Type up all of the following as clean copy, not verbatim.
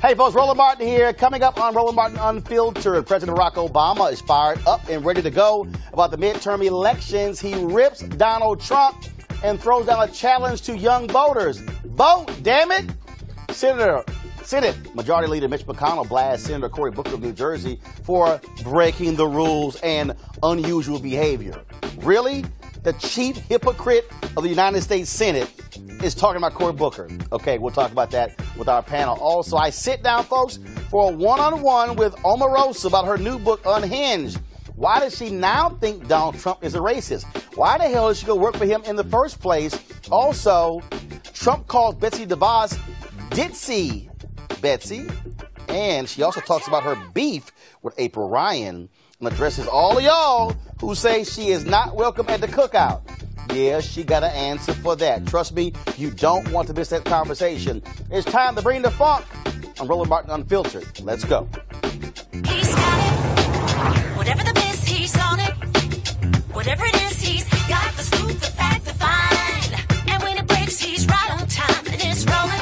Hey folks, Roland Martin here. Coming up on Roland Martin Unfiltered, President Barack Obama is fired up and ready to go about the midterm elections. He rips Donald Trump and throws down a challenge to young voters. Vote, damn it! Senate Majority Leader Mitch McConnell blasts Senator Cory Booker of New Jersey for breaking the rules and unusual behavior. Really? The chief hypocrite of the United States Senate is talking about Cory Booker. Okay, we'll talk about that with our panel. Also, I sit down, folks, for a one-on-one with Omarosa about her new book, Unhinged. Why does she now think Donald Trump is a racist? Why the hell did she go work for him in the first place? Also, Trump calls Betsy DeVos ditzy Betsy. And she also talks about her beef with April Ryan and addresses all of y'all who say she is not welcome at the cookout. Yeah, she got an answer for that. Trust me, you don't want to miss that conversation. It's time to bring the funk on Roland Martin Unfiltered. Let's go. He's got it. Whatever the biz, he's on it. Whatever it is, he's got the scoop, the fact, the find. And when it breaks, he's right on time. And it's rolling.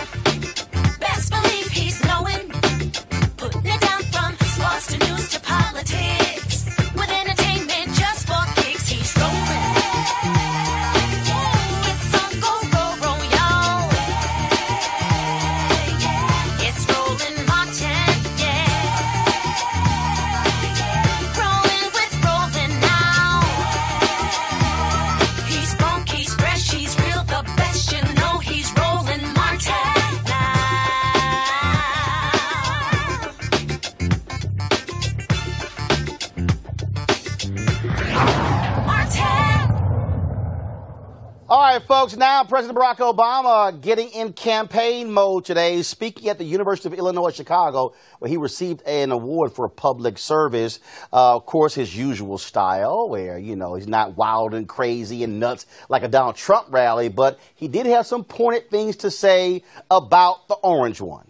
folks, now President Barack Obama getting in campaign mode today, speaking at the University of Illinois, Chicago, where he received an award for public service. Of course, his usual style, where, you know, he's not wild and crazy and nuts like a Donald Trump rally, but he did have some pointed things to say about the orange one.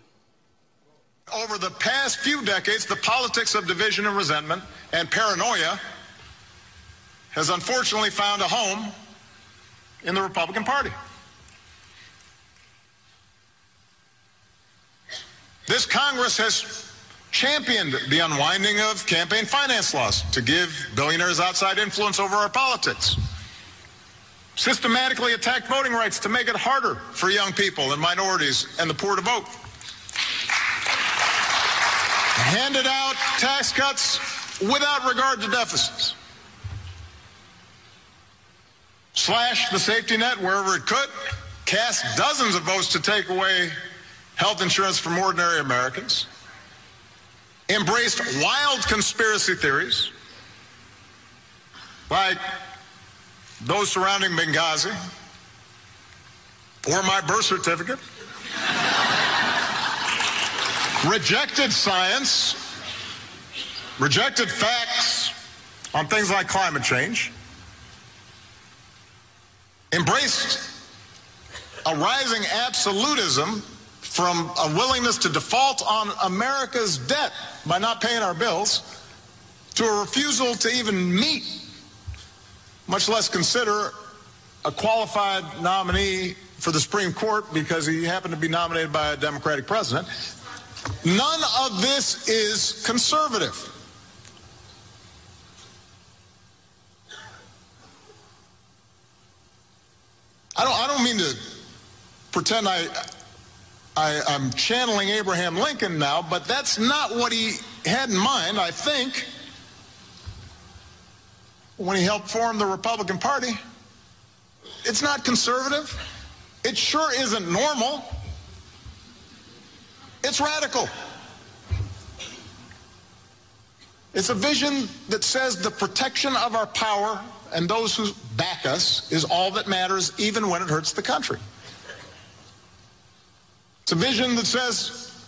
Over the past few decades, the politics of division and resentment and paranoia has unfortunately found a home in the Republican Party. This Congress has championed the unwinding of campaign finance laws to give billionaires outside influence over our politics, systematically attacked voting rights to make it harder for young people and minorities and the poor to vote, handed out tax cuts without regard to deficits, slashed the safety net wherever it could, cast dozens of votes to take away health insurance from ordinary Americans, embraced wild conspiracy theories like those surrounding Benghazi or my birth certificate, rejected science, rejected facts on things like climate change, embraced a rising absolutism from a willingness to default on America's debt by not paying our bills to a refusal to even meet, much less consider, a qualified nominee for the Supreme Court because he happened to be nominated by a Democratic president. None of this is conservative. I don't mean to pretend I'm channeling Abraham Lincoln now, but that's not what he had in mind, I think, when he helped form the Republican Party. It's not conservative. It sure isn't normal. It's radical. It's a vision that says the protection of our power and those who back us is all that matters, even when it hurts the country. It's a vision that says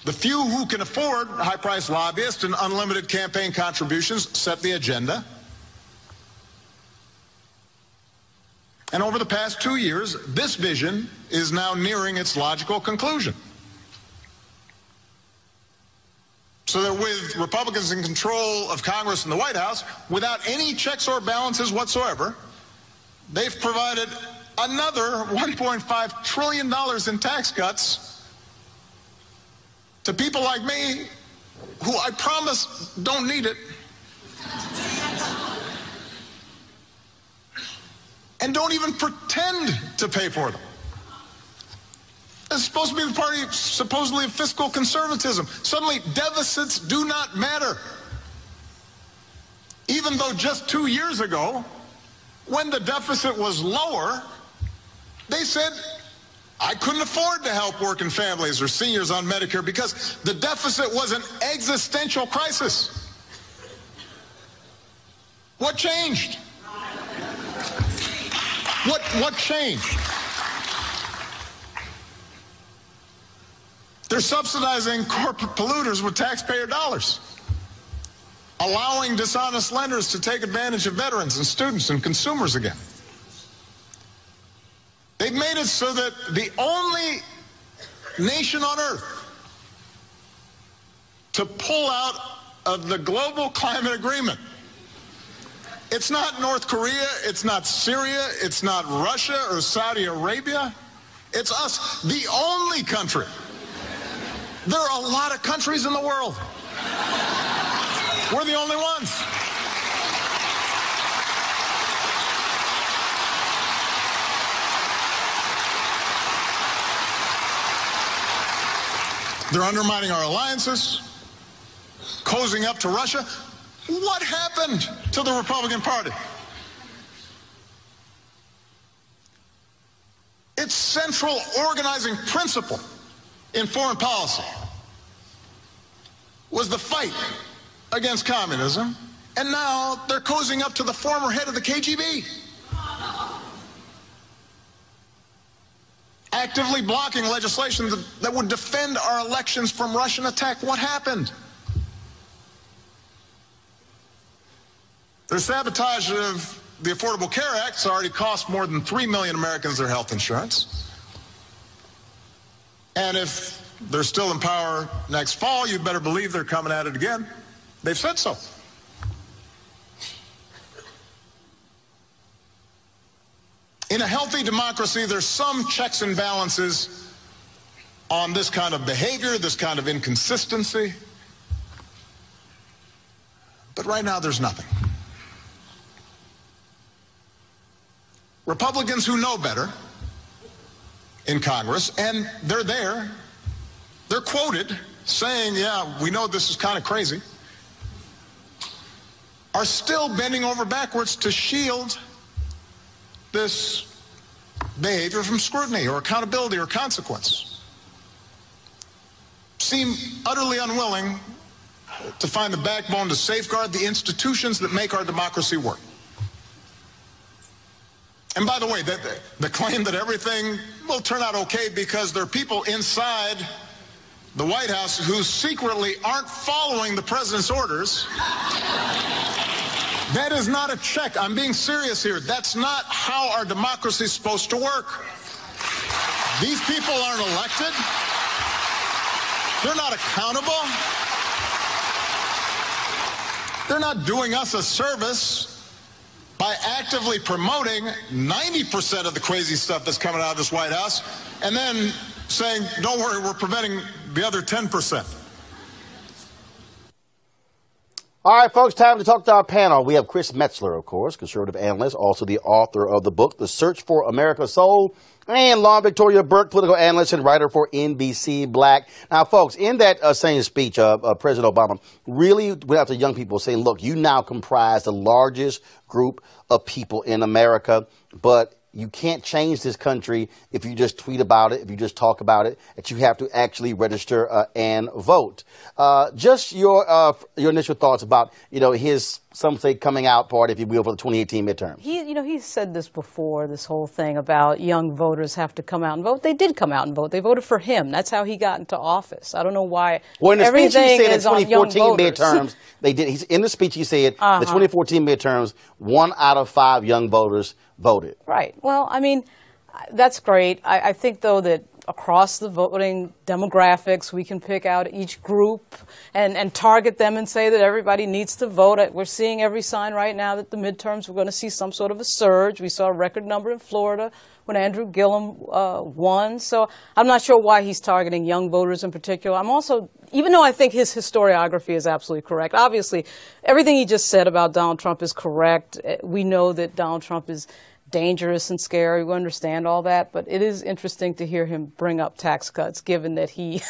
the few who can afford high-priced lobbyists and unlimited campaign contributions set the agenda. And over the past 2 years, this vision is now nearing its logical conclusion. So that with Republicans in control of Congress and the White House, without any checks or balances whatsoever, they've provided another $1.5 trillion in tax cuts to people like me, who I promise don't need it, and don't even pretend to pay for them. It's supposed to be the party supposedly of fiscal conservatism. Suddenly, deficits do not matter. Even though just 2 years ago, when the deficit was lower, they said, I couldn't afford to help working families or seniors on Medicare because the deficit was an existential crisis. What changed? What changed? They're subsidizing corporate polluters with taxpayer dollars, allowing dishonest lenders to take advantage of veterans and students and consumers again. They've made it so that the only nation on earth to pull out of the global climate agreement, it's not North Korea, it's not Syria, it's not Russia or Saudi Arabia, it's us, the only country. There are a lot of countries in the world. We're the only ones. They're undermining our alliances, cozying up to Russia. What happened to the Republican Party? Its central organizing principle in foreign policy was the fight against communism, and now they're cozying up to the former head of the KGB. actively blocking legislation that would defend our elections from Russian attack. What happened? Their sabotage of the Affordable Care Act has already cost more than 3 million Americans their health insurance. And if they're still in power next fall, you better believe they're coming at it again. They've said so. In a healthy democracy, there's some checks and balances on this kind of behavior, this kind of inconsistency. But right now, there's nothing. Republicans who know better in Congress, and they're there, they're quoted saying, yeah, we know this is kind of crazy, are still bending over backwards to shield this behavior from scrutiny or accountability or consequence. Seem utterly unwilling to find the backbone to safeguard the institutions that make our democracy work. And by the way, the claim that everything will turn out okay because there are people inside the White House who secretly aren't following the president's orders, that is not a check. I'm being serious here. That's not how our democracy is supposed to work. These people aren't elected. They're not accountable. They're not doing us a service by actively promoting 90% of the crazy stuff that's coming out of this White House and then saying, don't worry, we're preventing the other 10%. All right, folks, time to talk to our panel. We have Chris Metzler, of course, conservative analyst, also the author of the book, The Search for America's Soul, and Lauren Victoria Burke, political analyst and writer for NBC Black. Now, folks, in that same speech, President Obama really went out to young people saying, look, you now comprise the largest group of people in America, but you can't change this country if you just tweet about it, if you just talk about it, that you have to actually register and vote. Just your initial thoughts about, his, some say, coming out party, if you will, for the 2018 midterms. He's said this before, this whole thing about young voters have to come out and vote. They did come out and vote. They voted for him. That's how he got into office. I don't know why. Well, in the speech he said in is on young 2014 voters. midterms, they did. In the speech he said, the 2014 midterms, 1 out of 5 young voters voted. Right. Well, I mean, that's great. I think, though, that across the voting demographics, we can pick out each group and target them and say that everybody needs to vote. We're seeing every sign right now that the midterms, we're going to see some sort of a surge. We saw a record number in Florida when Andrew Gillum won. So I'm not sure why he's targeting young voters in particular. I'm also, even though I think his historiography is absolutely correct, obviously everything he just said about Donald Trump is correct. We know that Donald Trump is dangerous and scary. We understand all that, but it is interesting to hear him bring up tax cuts, given that he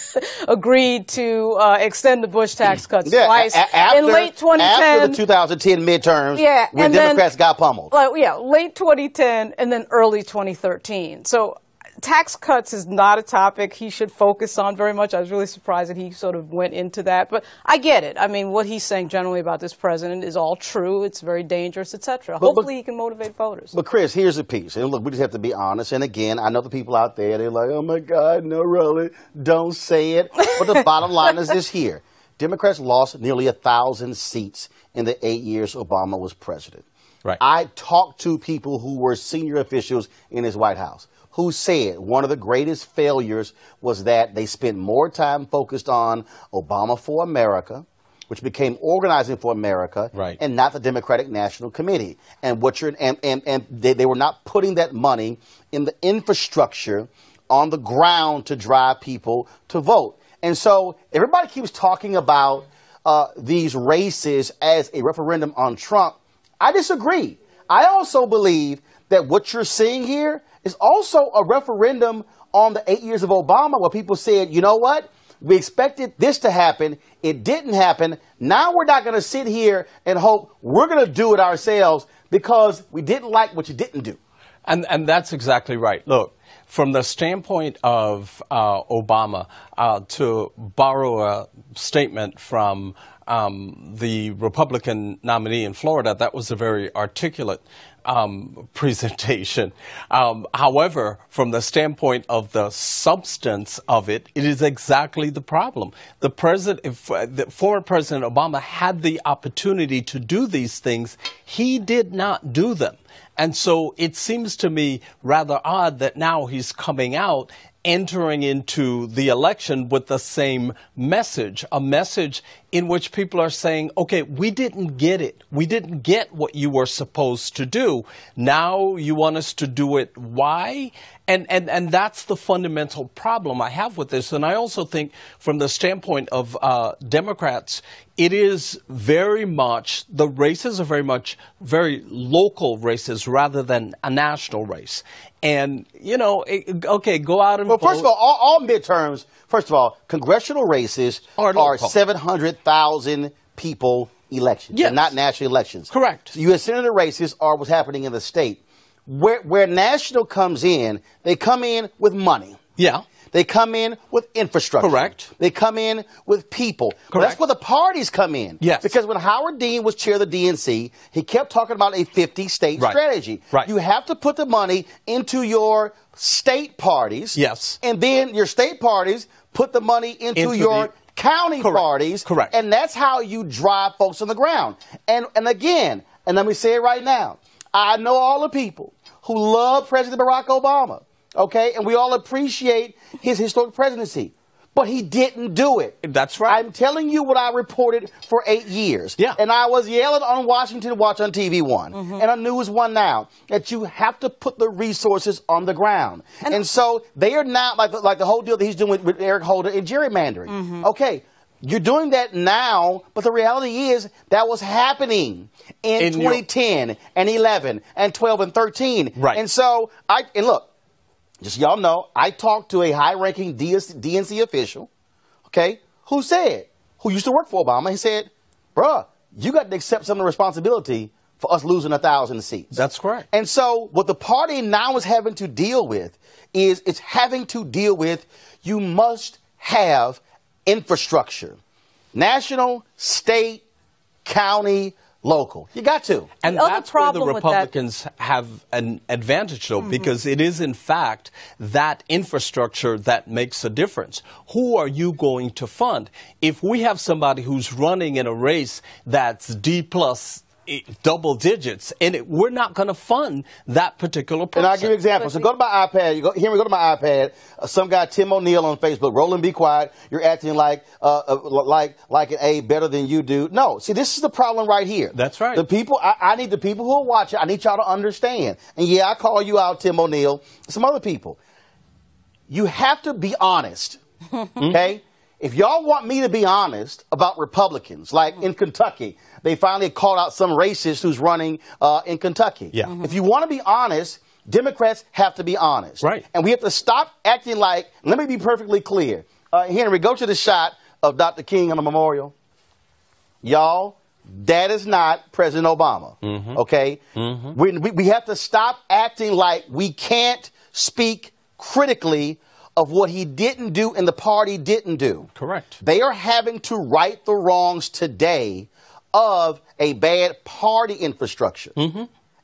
agreed to extend the Bush tax cuts twice in late 2010. After the 2010 midterms, when Democrats got pummeled. Late 2010 and then early 2013. So tax cuts is not a topic he should focus on very much. I was really surprised that he sort of went into that. But I get it. I mean, what he's saying generally about this president is all true. It's very dangerous, etc. Hopefully he can motivate voters. But, Chris, here's the piece. And, look, we just have to be honest. And, again, I know the people out there, they're like, oh, my God, no, really, don't say it. But the bottom line is this here. Democrats lost nearly 1,000 seats in the 8 years Obama was president. Right. I talked to people who were senior officials in his White House who said one of the greatest failures was that they spent more time focused on Obama for America, which became Organizing for America, right, and not the Democratic National Committee. And they were not putting that money in the infrastructure on the ground to drive people to vote. And so everybody keeps talking about these races as a referendum on Trump. I disagree. I also believe that what you're seeing here is also a referendum on the 8 years of Obama, where people said, you know what? We expected this to happen. It didn't happen. Now we're not going to sit here and hope we're going to do it ourselves because we didn't like what you didn't do. And that's exactly right. Look, from the standpoint of Obama, to borrow a statement from the Republican nominee in Florida, that was a very articulate presentation. However, from the standpoint of the substance of it, it is exactly the problem. The former President Obama had the opportunity to do these things. He did not do them. And so it seems to me rather odd that now he's coming out entering into the election with the same message, a message in which people are saying, okay, we didn't get it. We didn't get what you were supposed to do. Now you want us to do it. Why? And that's the fundamental problem I have with this. And I also think from the standpoint of Democrats, it is very much, the races are very local races rather than a national race. And, you know, okay, go out and vote. Well, first of all midterms, first of all, congressional races are 700,000 people elections. Yes. And not national elections. Correct. So U.S. Senator races are what's happening in the state. Where national comes in, they come in with money. Yeah. They come in with infrastructure. Correct. They come in with people. Correct. Well, that's where the parties come in. Yes. Because when Howard Dean was chair of the DNC, he kept talking about a 50-state strategy. Right. You have to put the money into your state parties. Yes. And then your state parties put the money into your county parties. Correct. And that's how you drive folks on the ground. And again, and let me say it right now, I know all the people who love President Barack Obama, okay? And we all appreciate his historic presidency. But he didn't do it. That's right. I'm telling you what I reported for 8 years. Yeah. And I was yelling on Washington Watch on TV One and on News One now that you have to put the resources on the ground. And so they are now, like the whole deal that he's doing with Eric Holder and gerrymandering. Okay. You're doing that now, but the reality is that was happening in 2010 and 11 and 12 and 13. Right. And so, look, just so y'all know, I talked to a high-ranking DNC official, okay, who used to work for Obama. He said, bruh, you got to accept some of the responsibility for us losing 1,000 seats. That's correct. And so what the party now is having to deal with is you must have infrastructure. National, state, county, local. You got to. And that's where the Republicans have an advantage, though, because it is, in fact, that infrastructure that makes a difference. Who are you going to fund? If we have somebody who's running in a race that's D+ double digits, and we're not going to fund that particular person. And I'll give you examples. So go to my iPad. Go to my iPad. Some guy, Tim O'Neill on Facebook. Roland, be quiet. You're acting like an A better than you do. No. See, this is the problem right here. That's right. The people, I need the people who are watching, I need y'all to understand. And yeah, I call you out, Tim O'Neill, some other people. You have to be honest. Okay? If y'all want me to be honest about Republicans, like in Kentucky, they finally called out some racist who's running in Kentucky. Yeah. If you want to be honest, Democrats have to be honest. Right. And we have to stop acting like, let me be perfectly clear. Henry, go to the shot of Dr. King on the memorial. Y'all, that is not President Obama. Okay? We have to stop acting like we can't speak critically of what he didn't do and the party didn't do. Correct. They are having to right the wrongs today of a bad party infrastructure.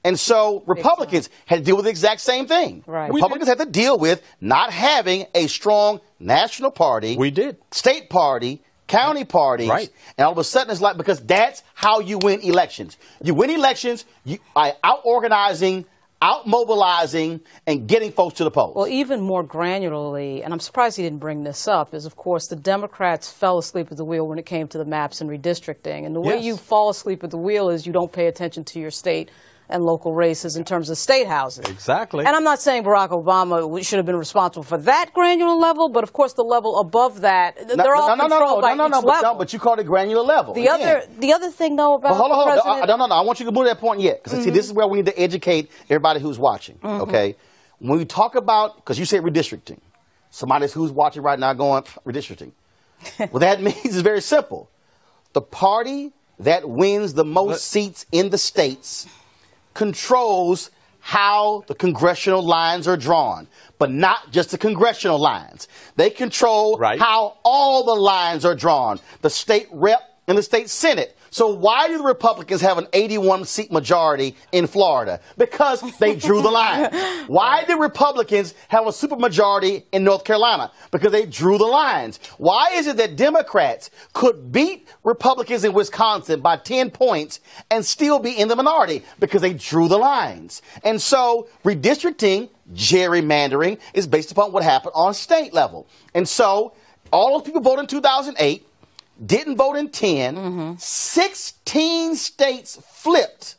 And so Republicans had to deal with the exact same thing. Right. Republicans had to deal with not having a strong national party. We did. State party, county parties. Right. And all of a sudden it's like, because that's how you win elections. You win elections by out-organizing, out-mobilizing, and getting folks to the polls. Well, even more granularly, and I'm surprised he didn't bring this up, is, of course, the Democrats fell asleep at the wheel when it came to the maps and redistricting. And the way you fall asleep at the wheel is you don't pay attention to your state and local races in terms of state houses. Exactly. And I'm not saying Barack Obama should have been responsible for that granular level, but of course the level above that, they're all controlled by each level. But you called it granular level. The other thing, though, about hold on. the president... No. I want you to move to that point yet. Because, see, this is where we need to educate everybody who's watching, okay? When we talk about, because you said redistricting, somebody who's watching right now going, redistricting. What that means is very simple. The party that wins the most seats in the states controls how the congressional lines are drawn, but not just the congressional lines. They control how all the lines are drawn, the state rep and the state senate. So why do the Republicans have an 81-seat majority in Florida? Because they drew the line. Why do Republicans have a supermajority in North Carolina? Because they drew the lines. Why is it that Democrats could beat Republicans in Wisconsin by 10 points and still be in the minority? Because they drew the lines. And so redistricting, gerrymandering, is based upon what happened on state level. And so all those people voted in 2008, didn't vote in 10. 16 states flipped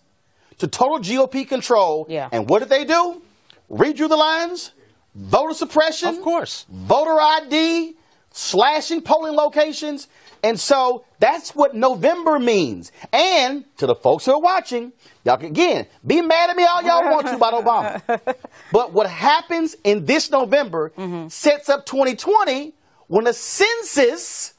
to total GOP control. Yeah. And what did they do? Redrew the lines, voter suppression. Of course. Voter ID, slashing polling locations. And so that's what November means. And to the folks who are watching, y'all can, again, be mad at me all y'all want to about Obama. But what happens in this November sets up 2020 when the census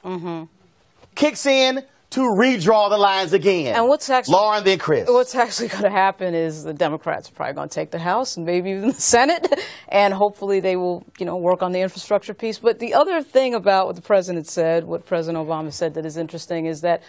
kicks in to redraw the lines again. And what's actually, Lauren, then Chris. What's actually going to happen is the Democrats are probably going to take the House and maybe even the Senate, and hopefully they will, work on the infrastructure piece. But the other thing about what the president said, what President Obama said that is interesting is that,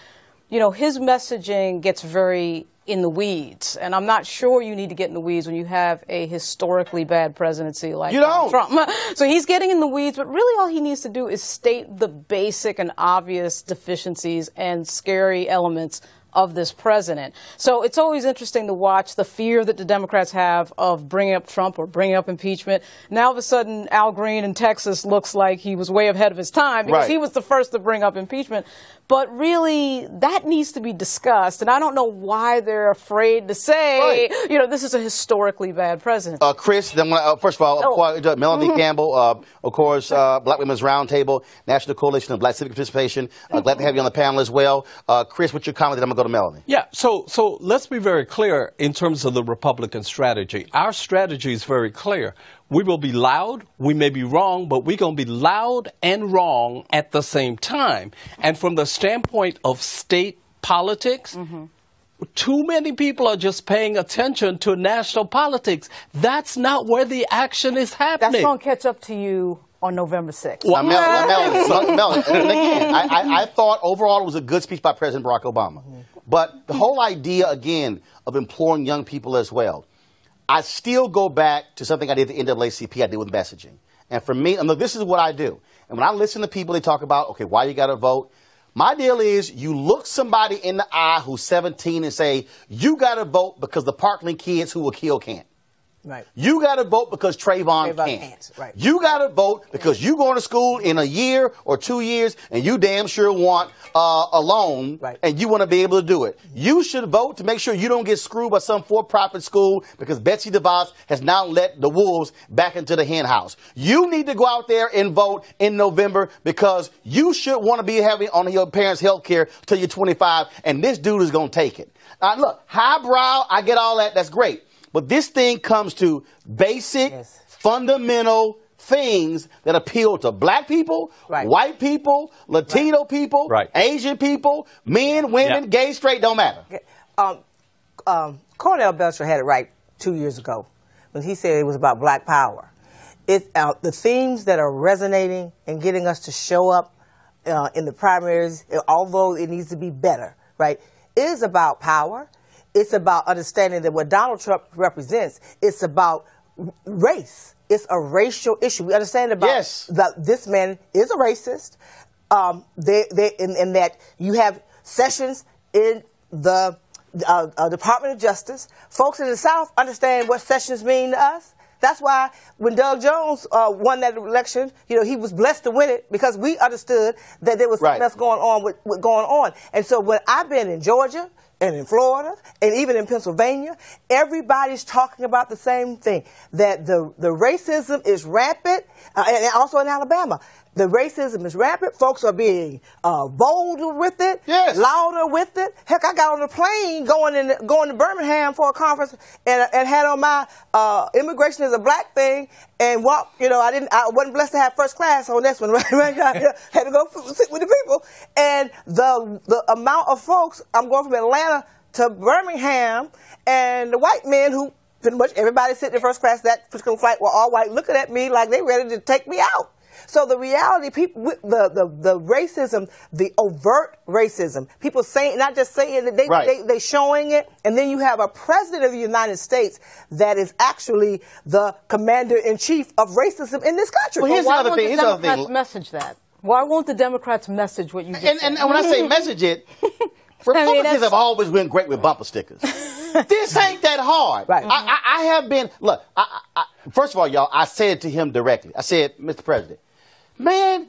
his messaging gets very in the weeds. And I'm not sure you need to get in the weeds when you have a historically bad presidency like Trump. So he's getting in the weeds, but really all he needs to do is state the basic and obvious deficiencies and scary elements of this president. So it's always interesting to watch the fear that the Democrats have of bringing up Trump or bringing up impeachment. Now, all of a sudden, Al Green in Texas looks like he was way ahead of his time because he was the first to bring up impeachment. But really, that needs to be discussed. And I don't know why they're afraid to say, this is a historically bad president. Chris, then first of all, Melanie Campbell, of course, Black Women's Roundtable, National Coalition of Black Civic Participation. Glad to have you on the panel as well. Chris, what's your comment? Then I'm going to go to Melanie. Yeah, so let's be very clear in terms of the Republican strategy. Our strategy is very clear. We will be loud, we may be wrong, but we're going to be loud and wrong at the same time. And from the standpoint of state politics, too many people are just paying attention to national politics. That's not where the action is happening. That's going to catch up to you on November 6th. Well, Melanie, and again, I thought overall it was a good speech by President Barack Obama. But the whole idea, again, of imploring young people as well, I still go back to something I did at the NAACP, I did with messaging. And for me, this is what I do. And when I listen to people, they talk about, okay, why you got to vote? My deal is you look somebody in the eye who's 17 and say, you got to vote because the Parkland kids who will kill can't. Right. You got to vote because Trayvon can't. Right. You got to vote because you going to school in a year or 2 years and you damn sure want a loan and you want to be able to do it. You should vote to make sure you don't get screwed by some for-profit school because Betsy DeVos has now let the wolves back into the hen house. You need to go out there and vote in November because you should want to be having on your parents' health care till you're 25 and this dude is going to take it. Look, highbrow, I get all that. That's great. But this thing comes to basic, fundamental things that appeal to black people, white people, Latino people, Asian people, men, women, gay, straight, don't matter. Cornell Belcher had it right 2 years ago when he said it was about black power. The themes that are resonating and getting us to show up in the primaries, although it needs to be better, is about power. It's about understanding that what Donald Trump represents, it's about race. It's a racial issue. We understand about this man is a racist. In that you have sessions in the Department of Justice. Folks in the South understand what sessions mean to us. That's why when Doug Jones won that election, he was blessed to win it because we understood that there was something else going on with going on. And so when I've been in Georgia, and in Florida, and even in Pennsylvania, everybody's talking about the same thing, that the racism is rampant, and also in Alabama. The racism is rampant. Folks are being bolder with it, louder with it. Heck, I got on a plane going to Birmingham for a conference and had on my immigration is a black thing and walked. I wasn't blessed to have first class on this one. Right? I had to go sit with the people. And the amount of folks, I'm going from Atlanta to Birmingham, and the white men who pretty much everybody sitting in first class that particular flight were all white, looking at me like they ready to take me out. So the reality, people, the racism, the overt racism, people saying, not just saying it, they showing it, and then you have a president of the United States that is actually the commander-in-chief of racism in this country. Well, here's why another won't thing. the Democrats message that? Why won't the Democrats message what you just said? And when I say message it, Republicans have always been great with bumper stickers. This ain't that hard. Right. I have been, look, first of all, y'all, I said to him directly, I said, Mr. President, man,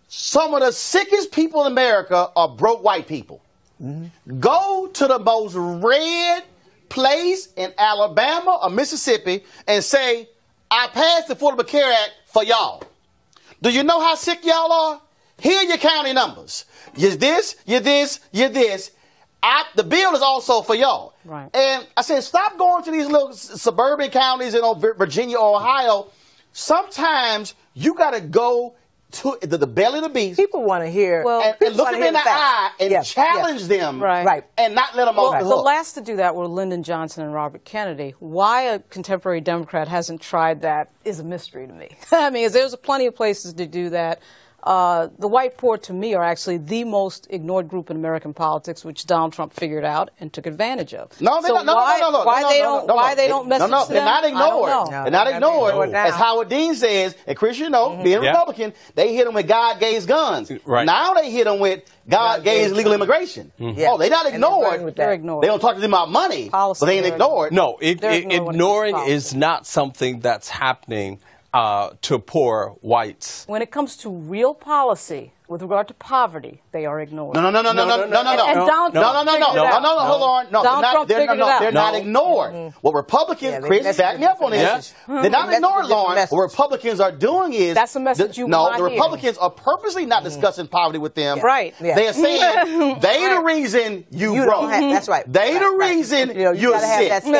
some of the sickest people in America are broke white people. Mm-hmm. Go to the most red place in Alabama or Mississippi and say, I passed the Affordable Care Act for y'all. Do you know how sick y'all are? Here are your county numbers. You're this, you're this, you're this. The bill is also for y'all. Right. And I said, stop going to these little suburban counties in Virginia or Ohio. Sometimes you got to go to the belly of the beast. People want to hear. And look them in the eye and challenge them. Right. And not let them off the The hook. last to do that were Lyndon Johnson and Robert Kennedy. Why a contemporary Democrat hasn't tried that is a mystery to me. I mean, there's plenty of places to do that. The white poor, to me, are actually the most ignored group in American politics, which Donald Trump figured out and took advantage of. No, they don't message to they're them? not ignored. They're not ignored. As Howard Dean says, and Chris, you know, being a Republican, they hit them with God gave guns. Right. Now they hit them with God gave legal immigration. Yeah. Oh, they're not ignored. They're ignored. They don't talk to them about money, but they ain't ignored. No, ignoring ignoring is not something that's happening to poor whites. When it comes to real policy with regard to poverty, they are ignored. No. And Donald Trump Hold on. No, Donald Trump figured it out. they're not ignored. What Republicans, Chris, back me up on this. They're not ignored, Lauren. What Republicans are doing is that's a message you no, want the to hear. Republicans are purposely not discussing poverty with them. Right. They are saying they the reason you broke. That's right. They the reason you're sick. So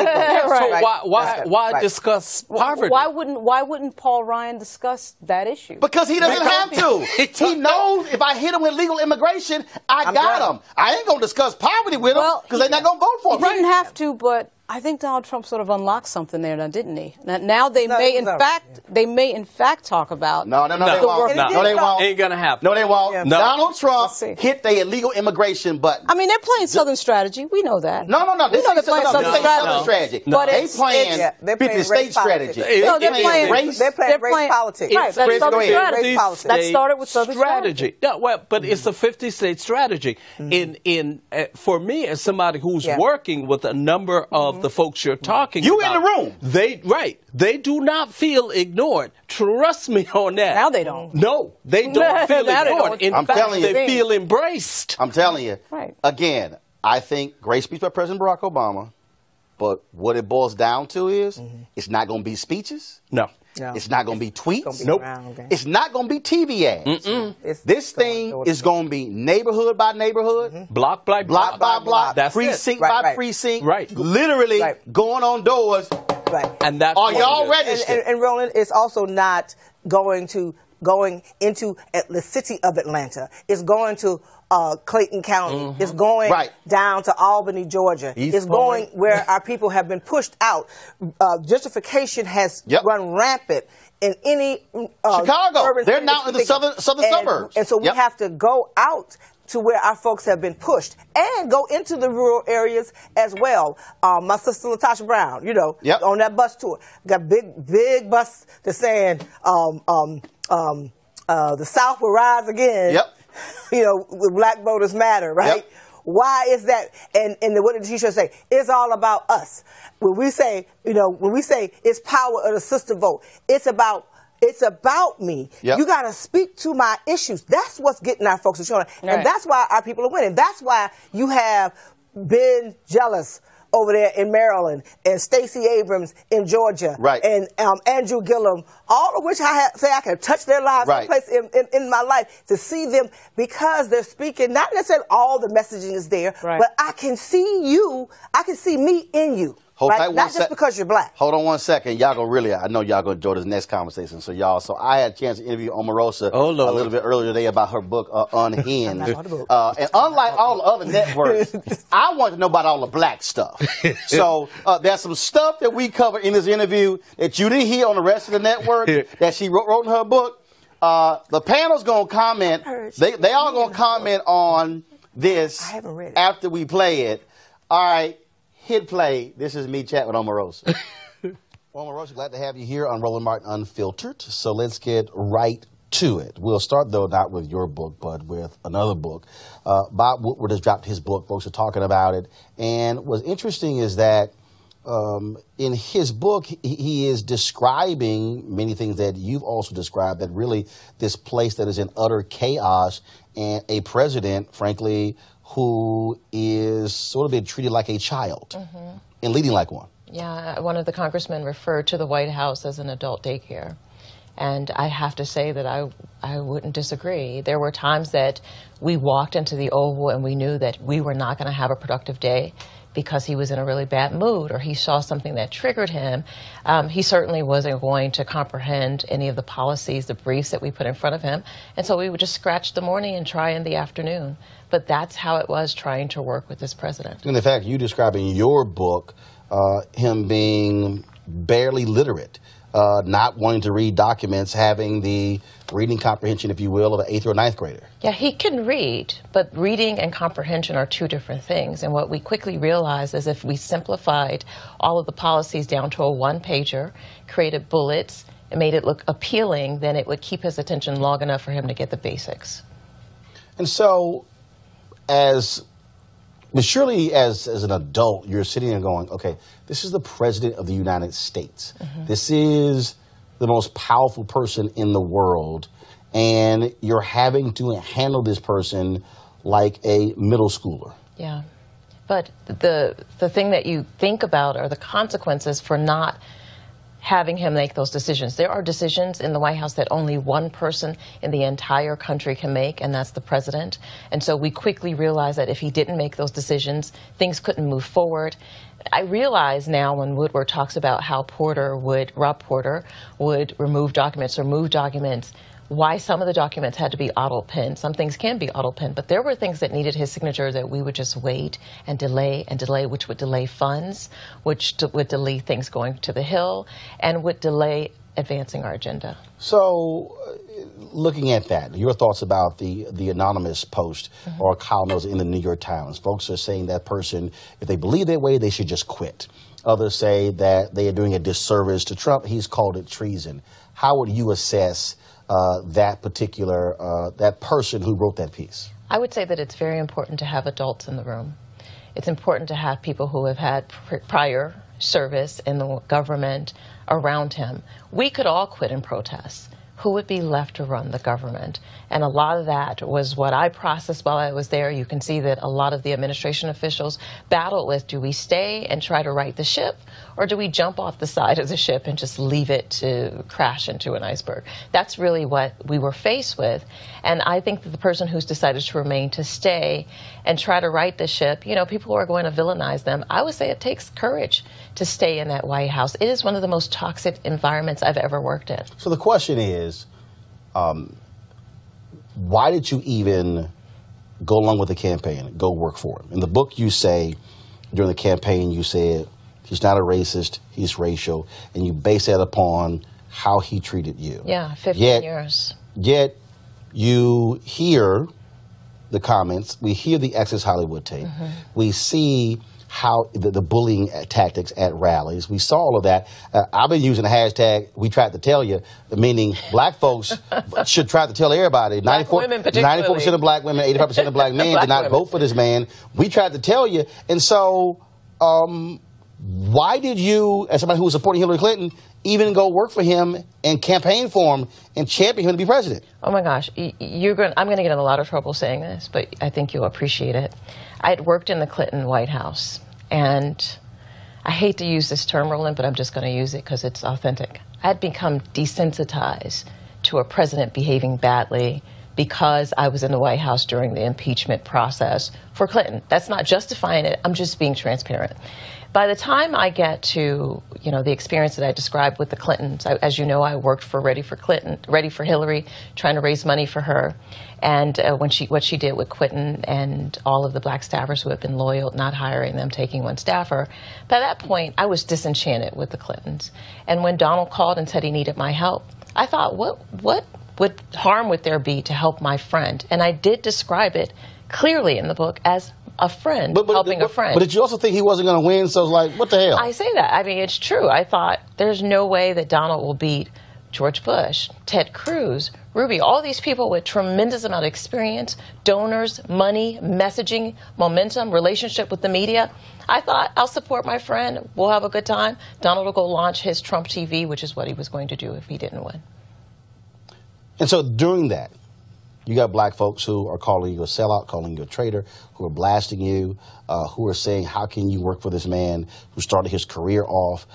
why discuss poverty? Why wouldn't Paul Ryan discuss that issue? Because he doesn't have to. He knows if I hit him with legal immigration, I got him. I ain't going to discuss poverty with him because they're not going to vote for me. He didn't have to, but I think Donald Trump sort of unlocked something there, now, didn't he? Now they may in fact talk about they won't. No, they won't. Ain't gonna happen. No, they won't. Yeah. No. Donald Trump hit the illegal immigration button. I mean, they're playing Southern strategy. We know that. No. We know they're playing Southern strategy. But They playing 50 state strategy. No, they're playing race. They're playing race politics. Right, that's Southern strategy. Race politics. That started with Southern strategy. No, but it's a 50-state strategy. For me, as somebody who's working with a number of the folks you're talking You about, in the room. They do not feel ignored. Trust me on that. Now they don't. No, they don't feel Now they ignored. don't. In fact, they feel embraced. I'm telling you. Right. Again, I think great speech by President Barack Obama, but what it boils down to is it's not going to be speeches. No. It's not going to be tweets. Nope. It's not going to be TV ads. This thing is going to be neighborhood by neighborhood, Block by block by block, That's precinct it. by precinct, Right. literally going on doors. Right. And that's Are what y'all it is. registered? And Roland, it's also not going into the city of Atlanta. It's going to Clayton County. It's going down to Albany, Georgia. It's going where our people have been pushed out. Gentrification has run rampant in any Chicago. urban They're city now in the southern suburbs. And so we have to go out to where our folks have been pushed and go into the rural areas as well. My sister Latasha Brown, on that bus tour, got big bus that's saying the South will rise again. With Black Voters Matter, right? Why is that? And what did the T-shirt say? It's all about us. When we say it's power of the sister vote, it's about me. You got to speak to my issues. That's what's getting our folks to show up. And that's why our people are winning. That's why you have been jealous over there in Maryland, and Stacey Abrams in Georgia, and Andrew Gillum, all of which I can touch their lives, place in my life, to see them, because they're speaking, not necessarily all the messaging is there, but I can see you, I can see me in you. Not just because you're black. Hold on one second. Y'all gonna I know y'all gonna enjoy this next conversation. So I had a chance to interview Omarosa a little bit earlier today about her book, Unhinged. And unlike all the other networks, I want to know about all the black stuff. So there's some stuff that we cover in this interview that you didn't hear on the rest of the network that she wrote in her book. The panel's going to comment. They all going to comment on this I haven't read it. after we play it. All right, hit play. This is me chat with Omarosa. Omarosa, glad to have you here on Roland Martin Unfiltered. So let's get right to it. We'll start, though, not with your book, but with another book. Bob Woodward has dropped his book. Folks are talking about it. And what's interesting is that in his book, he is describing many things that you've also described, that really this place that is in utter chaos, and a president, frankly, who is sort of being treated like a child and leading like one. Yeah, one of the congressmen referred to the White House as an adult daycare. And I have to say that I wouldn't disagree. There were times that we walked into the Oval and we knew that we were not going to have a productive day because he was in a really bad mood or he saw something that triggered him. He certainly wasn't going to comprehend any of the policies, the briefs that we put in front of him. And so we would just scratch the morning and try in the afternoon. But that's how it was trying to work with this president. And the fact you describe in your book him being barely literate, not wanting to read documents, having the reading comprehension, if you will, of an 8th or 9th grader. Yeah, he can read, but reading and comprehension are two different things. And what we quickly realized is if we simplified all of the policies down to a one-pager, created bullets, and made it look appealing, then it would keep his attention long enough for him to get the basics. And so, but surely as an adult, you're sitting there going, okay, this is the President of the United States. This is the most powerful person in the world, and you're having to handle this person like a middle schooler. Yeah. But the thing that you think about are the consequences for not having him make those decisions. There are decisions in the White House that only one person in the entire country can make, and that's the president. And so we quickly realized that if he didn't make those decisions, things couldn't move forward. I realize now when Woodward talks about how Rob Porter would remove documents or move documents, why some of the documents had to be auto-pinned. Some things can be auto-pinned, but there were things that needed his signature that we would just wait and delay, which would delay funds, which would delay things going to the Hill, and would delay advancing our agenda. So, looking at that, your thoughts about the anonymous post or column in the New York Times. Folks are saying that person, if they believe that way, they should just quit. Others say that they are doing a disservice to Trump. He's called it treason. How would you assess that particular, that person who wrote that piece? I would say that it's very important to have adults in the room. It's important to have people who have had prior service in the government around him. We could all quit and protest. Who would be left to run the government? And a lot of that was what I processed while I was there. You can see that a lot of the administration officials battled with, do we stay and try to right the ship, or do we jump off the side of the ship and just leave it to crash into an iceberg? That's really what we were faced with. And I think that the person who's decided to remain, to stay and try to right the ship, you know, people are going to villainize them. I would say it takes courage to stay in that White House. It is one of the most toxic environments I've ever worked in. So the question is, why did you even go along with the campaign, go work for him? In the book you say, during the campaign, you said, he's not a racist, he's racial, and you base that upon how he treated you. Yeah, 15 years. Yet you hear the comments, we hear the Access Hollywood tape, we see how the bullying tactics at rallies. We saw all of that. I've been using the hashtag, we tried to tell you, meaning black folks should try to tell everybody. 94% of black women, 85% of black men did not vote for this man. We tried to tell you. And so why did you, as somebody who was supporting Hillary Clinton, even go work for him and campaign for him and champion him to be president? Oh my gosh, I'm going to get in a lot of trouble saying this, but I think you'll appreciate it. I had worked in the Clinton White House, and I hate to use this term, Roland, but I'm just going to use it because it's authentic. I had become desensitized to a president behaving badly because I was in the White House during the impeachment process for Clinton. That's not justifying it. I'm just being transparent. By the time I get to, you know, the experience that I described with the Clintons, as you know, I worked for Ready for Hillary, trying to raise money for her. And what she did with Clinton and all of the black staffers who had been loyal, not hiring them, taking one staffer. By that point, I was disenchanted with the Clintons. And when Donald called and said he needed my help, I thought, what harm would there be to help my friend? And I did describe it clearly in the book as a friend helping a friend. But did you also think he wasn't going to win? So it's like, what the hell? I say that. I mean, it's true. I thought there's no way that Donald will beat George Bush, Ted Cruz, Ruby, all these people with tremendous amount of experience, donors, money, messaging, momentum, relationship with the media. I thought, I'll support my friend. We'll have a good time. Donald will go launch his Trump TV, which is what he was going to do if he didn't win. And so during that, you got black folks who are calling you a sellout, calling you a traitor, who are blasting you, who are saying, how can you work for this man who started his career off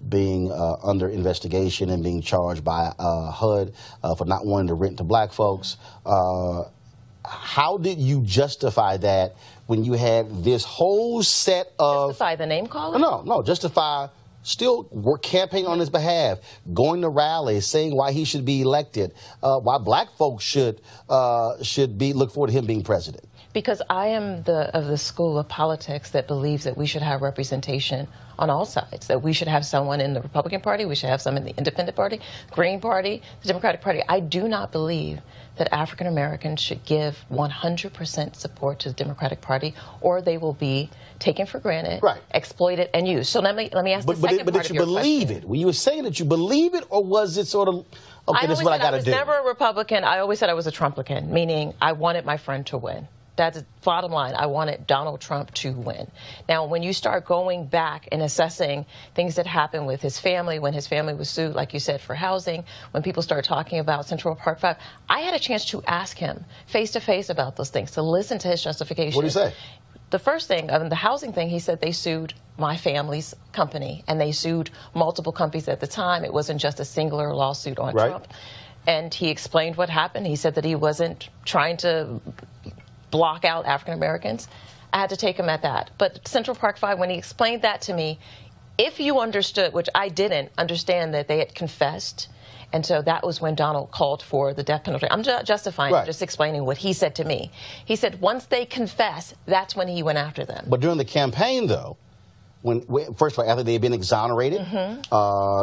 being under investigation and being charged by HUD for not wanting to rent to black folks? How did you justify that when you had this whole set of... Justify the name calling? No, justify... Still campaigning on his behalf, going to rallies, saying why he should be elected, why black folks should look forward to him being president. Because I am of the school of politics that believes that we should have representation on all sides, that we should have someone in the Republican Party, we should have some in the Independent Party, Green Party, the Democratic Party. I do not believe that African Americans should give 100% support to the Democratic Party, or they will be taken for granted, exploited, and used. So let me ask the second part of your question. But did you believe it? When you were saying that, you believe it, or was it sort of, okay, this is what I got to do? I was never a Republican. I always said I was a Trumplican, meaning I wanted my friend to win. That's the bottom line. I wanted Donald Trump to win. Now, when you start going back and assessing things that happened with his family, when his family was sued, like you said, for housing, when people started talking about Central Park 5, I had a chance to ask him face-to-face about those things, to listen to his justification. What did he say? The first thing, the housing thing, he said they sued my family's company, and they sued multiple companies at the time. It wasn't just a singular lawsuit on Trump. And he explained what happened. He said that he wasn't trying to block out African Americans. I had to take him at that. But Central Park 5, when he explained that to me, if you understood, which I didn't understand, that they had confessed, and so that was when Donald called for the death penalty. I'm justifying, just explaining what he said to me. He said once they confess, that's when he went after them. But during the campaign, though, first of all, after they had been exonerated,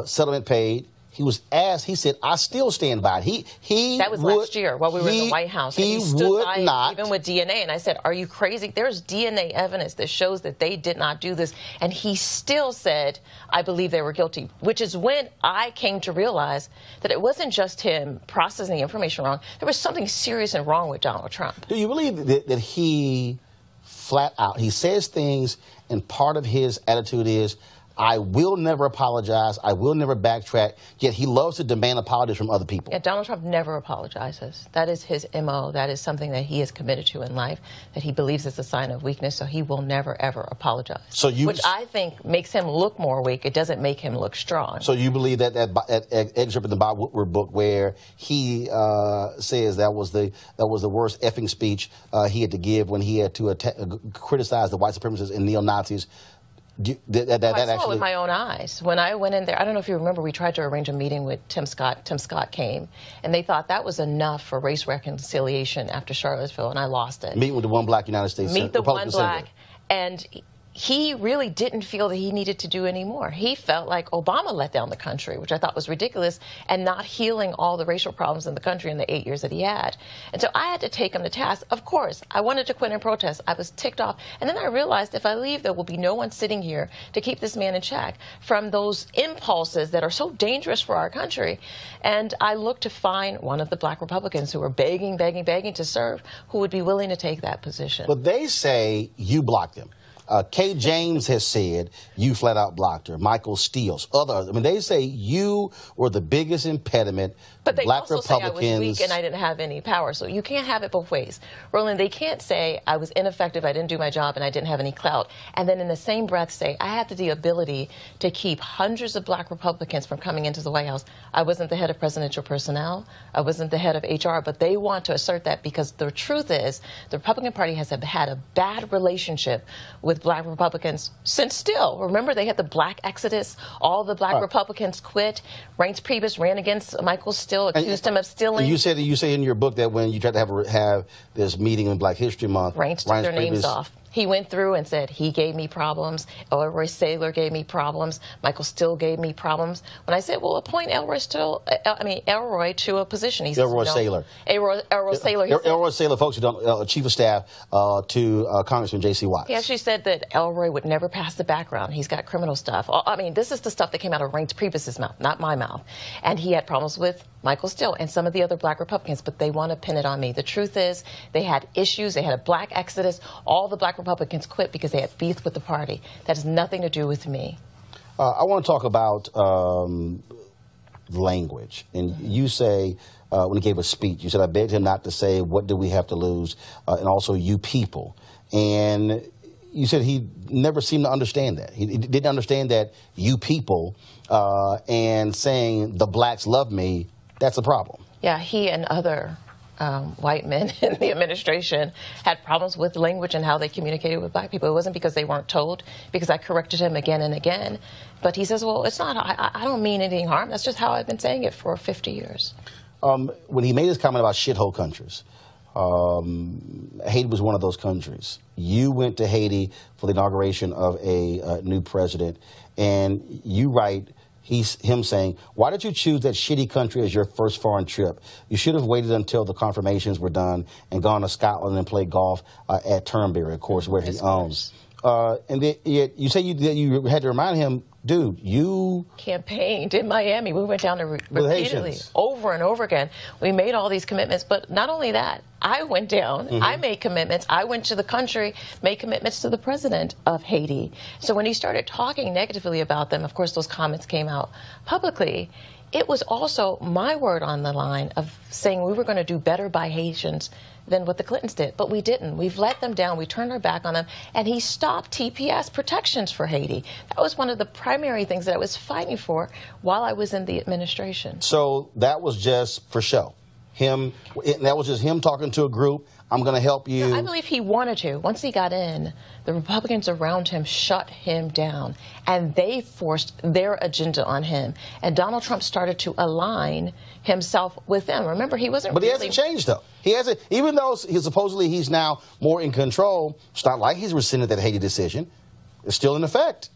settlement paid, he was asked, he said, I still stand by it. That was last year while we were in the White House. And he stood by it, even with DNA. And I said, are you crazy? There's DNA evidence that shows that they did not do this. And he still said, I believe they were guilty, which is when I came to realize that it wasn't just him processing the information wrong. There was something serious and wrong with Donald Trump. Do you believe that he flat out, he says things, and part of his attitude is, I will never apologize. I will never backtrack. Yet he loves to demand apologies from other people. Yeah, Donald Trump never apologizes. That is his MO. That is something that he is committed to in life, that he believes is a sign of weakness, so he will never, ever apologize. Which I think makes him look more weak. It doesn't make him look strong. So you believe that excerpt in the Bob Woodward book where he says that was the worst effing speech he had to give when he had to criticize the white supremacists and neo-Nazis. I saw it with my own eyes. When I went in there, I don't know if you remember, we tried to arrange a meeting with Tim Scott. Tim Scott came, and they thought that was enough for race reconciliation after Charlottesville, and I lost it. Meet with the one black United States Meet the Republican one black, Senator. and he really didn't feel that he needed to do any more. He felt like Obama let down the country, which I thought was ridiculous, and not healing all the racial problems in the country in the 8 years that he had. And so I had to take him to task. Of course, I wanted to quit and protest. I was ticked off. And then I realized if I leave, there will be no one sitting here to keep this man in check from those impulses that are so dangerous for our country. And I looked to find one of the black Republicans who were begging to serve, who would be willing to take that position. But they say you blocked him. Kay James has said you flat out blocked her. Michael Steele, others. I mean, they say you were the biggest impediment. But they black also Republicans. say I was weak and I didn't have any power. So you can't have it both ways. Roland, they can't say I was ineffective, I didn't do my job, and I didn't have any clout. And then in the same breath say I had the ability to keep hundreds of black Republicans from coming into the White House. I wasn't the head of presidential personnel. I wasn't the head of HR. But they want to assert that because the truth is the Republican Party has had a bad relationship with black Republicans since still. Remember, they had the black exodus. All the black Republicans quit. Reince Priebus ran against Michael Steele, accused him of stealing. You say in your book that when you tried to have this meeting in Black History Month, Reince took their names off. He went through and said, he gave me problems, Elroy Saylor gave me problems, Michael Still gave me problems. When I said, well, appoint Elroy to a position. He says, Elroy Saylor. Elroy Saylor. Elroy Saylor, folks who don't, Chief of Staff to Congressman J.C. Watts. He actually said that Elroy would never pass the background. He's got criminal stuff. I mean, this is the stuff that came out of Reince Priebus's mouth, not my mouth. And he had problems with Michael Still and some of the other black Republicans, but they want to pin it on me. The truth is, they had issues. They had a black exodus. All the black Republicans quit because they had beef with the party. That has nothing to do with me. I want to talk about language. And you say, when he gave a speech, you said, I begged him not to say, what do we have to lose? And also, you people. And you said he never seemed to understand that. He didn't understand that you people and saying the blacks love me, that's a problem. Yeah, he and other white men in the administration had problems with language and how they communicated with black people. It wasn't because they weren't told, because I corrected him again and again. But he says, well, it's not, I don't mean anything harm. That's just how I've been saying it for 50 years. When he made his comment about shithole countries, Haiti was one of those countries. You went to Haiti for the inauguration of a new president, and you write, him saying, why did you choose that shitty country as your first foreign trip? You should have waited until the confirmations were done and gone to Scotland and played golf at Turnberry, of course, where he owns. And yet you say you had to remind him, dude, you campaigned in Miami. We went down to repeatedly, over and over again. We made all these commitments, but not only that, I went down, I made commitments, I went to the country, made commitments to the president of Haiti. So when he started talking negatively about them, of course those comments came out publicly. It was also my word on the line of saying we were going to do better by Haitians than what the Clintons did. But we didn't. We've let them down. We turned our back on them. And he stopped TPS protections for Haiti. That was one of the primary things that I was fighting for while I was in the administration. So that was just for show. That was just him talking to a group. I'm going to help you. No, I believe he wanted to. Once he got in, the Republicans around him shut him down, and they forced their agenda on him. And Donald Trump started to align himself with them. Remember, he wasn't. But he hasn't changed, though. He hasn't. Even though supposedly he's now more in control, it's not like he's rescinded that Haiti decision. It's still in effect.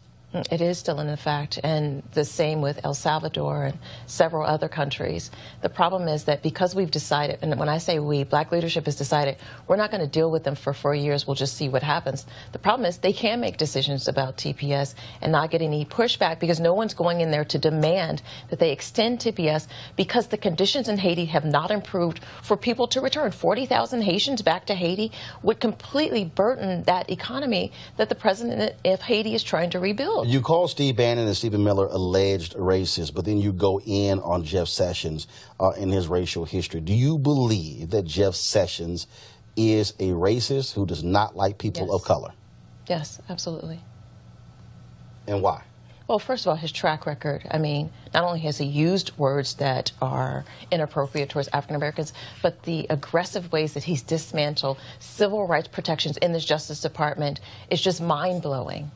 It is still in effect, and the same with El Salvador and several other countries. The problem is that because we've decided, and when I say we, black leadership has decided, we're not going to deal with them for 4 years, we'll just see what happens. The problem is they can make decisions about TPS and not get any pushback because no one's going in there to demand that they extend TPS because the conditions in Haiti have not improved for people to return. 40,000 Haitians back to Haiti would completely burden that economy that the president of Haiti is trying to rebuild. You call Steve Bannon and Stephen Miller alleged racists, but then you go in on Jeff Sessions in his racial history. Do you believe that Jeff Sessions is a racist who does not like people of color? Yes, absolutely. And why? Well, first of all, his track record. I mean, not only has he used words that are inappropriate towards African Americans, but the aggressive ways that he's dismantled civil rights protections in this Justice Department is just mind-blowing.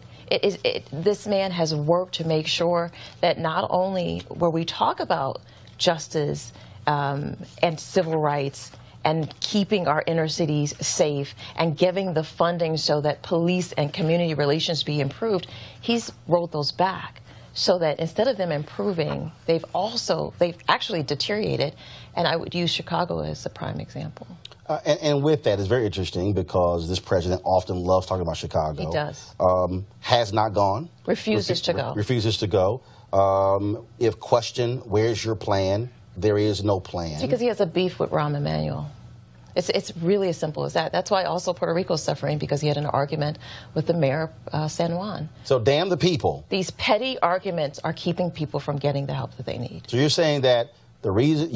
This man has worked to make sure that not only where we talk about justice and civil rights and keeping our inner cities safe and giving the funding so that police and community relations be improved, he's rolled those back so that instead of them improving, they've actually deteriorated. And I would use Chicago as a prime example. And with that, it's very interesting because this president often loves talking about Chicago. He does. Has not gone. Refuses to go. Refuses to go. If questioned, where's your plan? There is no plan. It's because he has a beef with Rahm Emanuel. It's really as simple as that. That's why also Puerto Rico's suffering, because he had an argument with the mayor of San Juan. So damn the people. These petty arguments are keeping people from getting the help that they need. So you're saying that the reason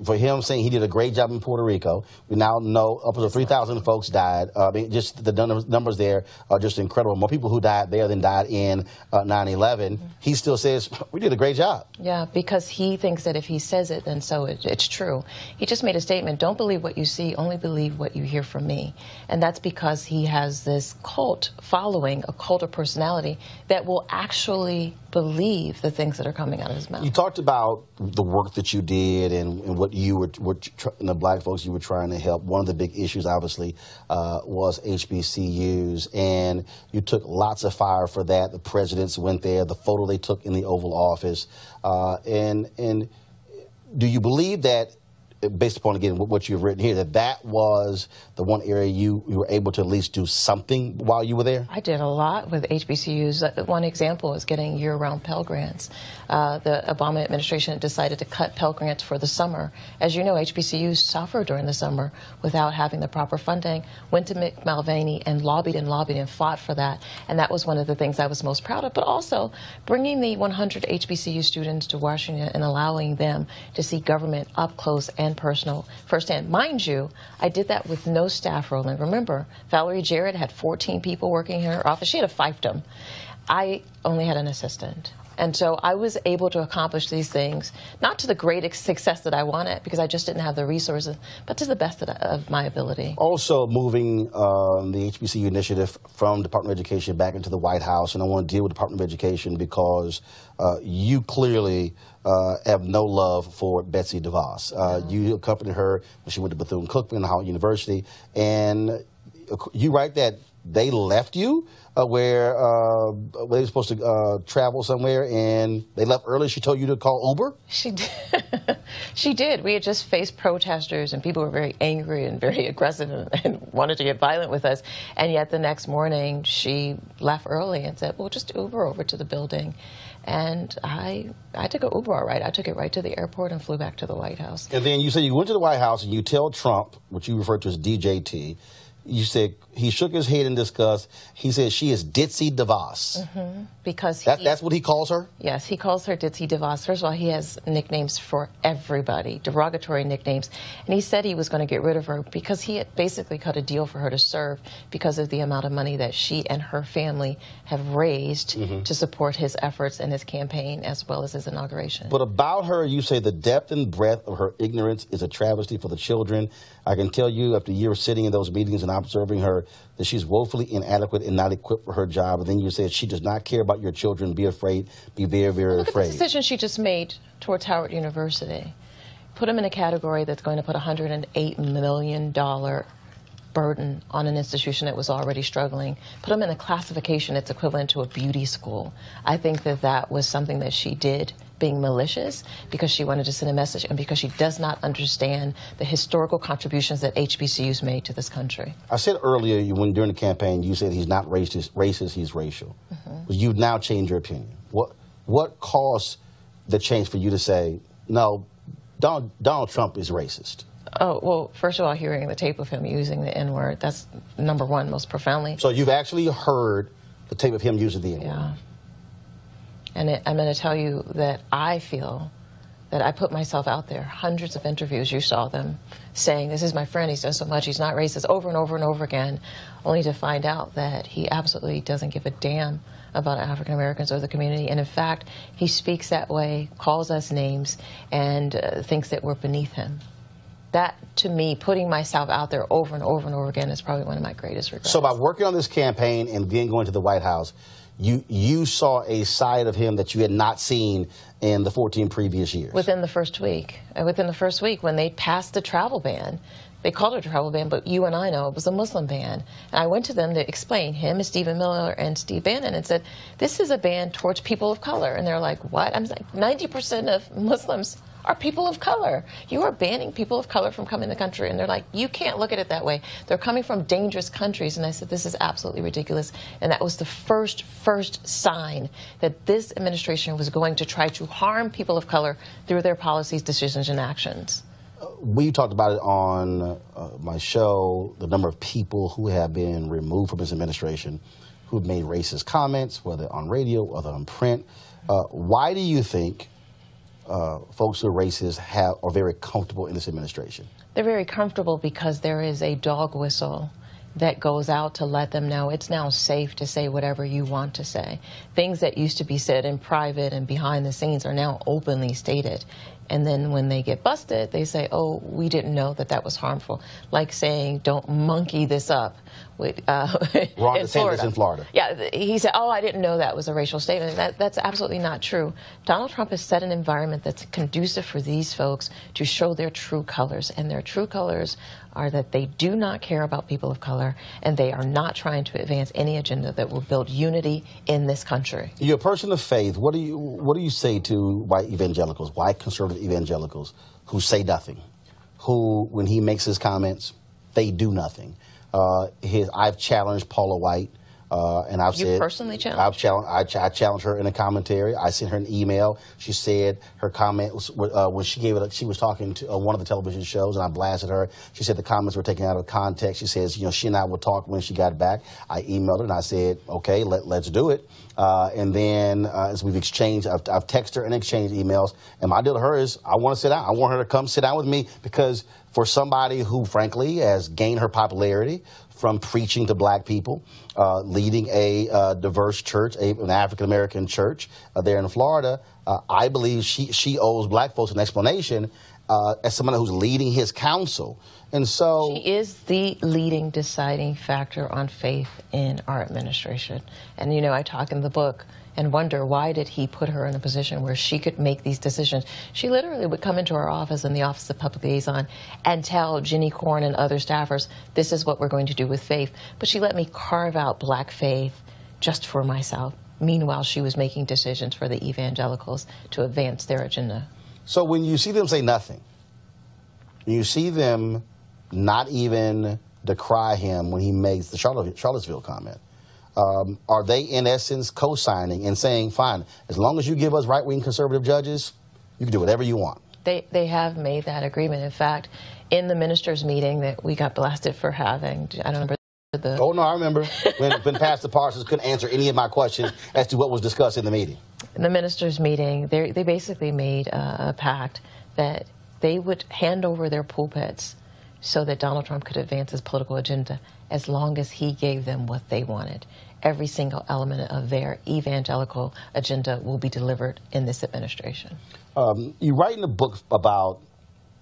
for him saying he did a great job in Puerto Rico, we now know upwards of 3,000 folks died. I mean, just the numbers there are just incredible. More people who died there than died in 9/11. He still says we did a great job. Yeah, because he thinks that if he says it, then so it's true. He just made a statement: "Don't believe what you see, only believe what you hear from me." And that's because he has this cult following, a cult of personality that will actually believe the things that are coming out of his mouth. You talked about the work that you did and what you were and the black folks you were trying to help. One of the big issues, obviously, was HBCUs, and you took lots of fire for that. The presidents went there, the photo they took in the Oval Office, and do you believe that, based upon, again, what you've written here, that was the one area you were able to at least do something while you were there? I did a lot with HBCUs. One example is getting year-round Pell Grants. The Obama administration decided to cut Pell Grants for the summer. As you know, HBCUs suffer during the summer without having the proper funding. Went to Mick Mulvaney and lobbied and fought for that. And that was one of the things I was most proud of. But also bringing the 100 HBCU students to Washington and allowing them to see government up close and personal firsthand. Mind you, I did that with no staff, Roland. Remember, Valerie Jarrett had 14 people working in her office. She had a fiefdom. I only had an assistant. And so I was able to accomplish these things, not to the great success that I wanted, because I just didn't have the resources, but to the best of my ability. Also moving the HBCU initiative from Department of Education back into the White House, and I want to deal with Department of Education because you clearly have no love for Betsy DeVos. You accompanied her when she went to Bethune-Cookman and Howard University, and you write that they left you where they were supposed to travel somewhere, and they left early. She told you to call Uber? She did. She did. We had just faced protesters, and people were very angry and very aggressive and wanted to get violent with us. And yet the next morning, she left early and said, well, just Uber over to the building. And I took an Uber, all right. I took it right to the airport and flew back to the White House. And then you said you went to the White House and you tell Trump, which you referred to as DJT, you said he shook his head in disgust. He said she is Ditzy DeVos. Mm-hmm. Because that's what he calls her? Yes, he calls her Ditzy DeVos. First of all, he has nicknames for everybody, derogatory nicknames. And he said he was going to get rid of her because he had basically cut a deal for her to serve because of the amount of money that she and her family have raised to support his efforts and his campaign as well as his inauguration. But about her, you say the depth and breadth of her ignorance is a travesty for the children. I can tell you after years sitting in those meetings and observing her that she's woefully inadequate and not equipped for her job. And then you said she does not care about your children. Be afraid. Be very, very Look afraid. At the decision she just made towards Howard University. Put them in a category that's going to put $108 million burden on an institution that was already struggling. Put them in a classification that's equivalent to a beauty school. I think that that was something that she did being malicious because she wanted to send a message and because she does not understand the historical contributions that HBCUs made to this country. I said earlier during the campaign you said he's not racist, he's racial. You've now changed your opinion. What caused the change for you to say, no, Donald Trump is racist? Oh, well, first of all, hearing the tape of him using the N-word, that's number one, most profoundly. So you've actually heard the tape of him using the N-word? Yeah. And I'm going to tell you that I feel that I put myself out there. Hundreds of interviews, you saw them, saying, this is my friend, he's done so much, he's not racist, over and over and over again, only to find out that he absolutely doesn't give a damn about African Americans or the community. And in fact, he speaks that way, calls us names, and thinks that we're beneath him. That, to me, putting myself out there over and over and over again is probably one of my greatest regrets. So by working on this campaign and then going to the White House, you saw a side of him that you had not seen in the 14 previous years. Within the first week. Within the first week, when they passed the travel ban, they called it a travel ban, but you and I know it was a Muslim ban. And I went to them to explain, him and Stephen Miller and Steve Bannon, and said, this is a ban towards people of color. And they're like, what? I'm like, 90% of Muslims are people of color. You are banning people of color from coming to the country. And they're like, you can't look at it that way. They're coming from dangerous countries. And I said, this is absolutely ridiculous. And that was the first sign that this administration was going to try to harm people of color through their policies, decisions, and actions. We talked about it on my show, the number of people who have been removed from this administration who've made racist comments, whether on radio, whether on print. Why do you think folks who are racist are very comfortable in this administration? They're very comfortable because there is a dog whistle that goes out to let them know it's now safe to say whatever you want to say. Things that used to be said in private and behind the scenes are now openly stated. And then when they get busted, they say, oh, we didn't know that that was harmful. Like saying, don't monkey this up with, Ron DeSantis in Florida. Yeah, he said, oh, I didn't know that was a racial statement. That's absolutely not true. Donald Trump has set an environment that's conducive for these folks to show their true colors. And their true colors are that they do not care about people of color, and they are not trying to advance any agenda that will build unity in this country. You're a person of faith. What do you say to white evangelicals, white conservative evangelicals who say nothing, who, when he makes his comments, they do nothing? I've challenged Paula White, and I've said... You personally challenged? I challenged her in a commentary. I sent her an email. She said her comment was, when she gave it, she was talking to one of the television shows, and I blasted her. She said the comments were taken out of context. She says, you know, she and I will talk when she got back. I emailed her, and I said, okay, let's do it. And then as we've exchanged, I've texted her and exchanged emails. And my deal to her is, I want to sit down. I want her to come sit down with me, because for somebody who, frankly, has gained her popularity from preaching to black people, leading a diverse church, an African-American church there in Florida, I believe she owes black folks an explanation as someone who's leading his council. And so... She is the leading deciding factor on faith in our administration. And, you know, I talk in the book and wonder, why did he put her in a position where she could make these decisions? She literally would come into our office in the Office of Public Liaison and tell Ginny Corn and other staffers, this is what we're going to do with faith. But she let me carve out black faith just for myself. Meanwhile, she was making decisions for the evangelicals to advance their agenda. So when you see them say nothing, you see them not even decry him when he makes the Charlottesville comment, are they, in essence, co-signing and saying, fine, as long as you give us right-wing conservative judges, you can do whatever you want? They have made that agreement. In fact, in the ministers' meeting that we got blasted for having, I don't remember the... Oh, no, I remember when Pastor Parsons couldn't answer any of my questions as to what was discussed in the meeting. In the ministers' meeting, they basically made a pact that they would hand over their pulpits so that Donald Trump could advance his political agenda as long as he gave them what they wanted. Every single element of their evangelical agenda will be delivered in this administration. You write in the book about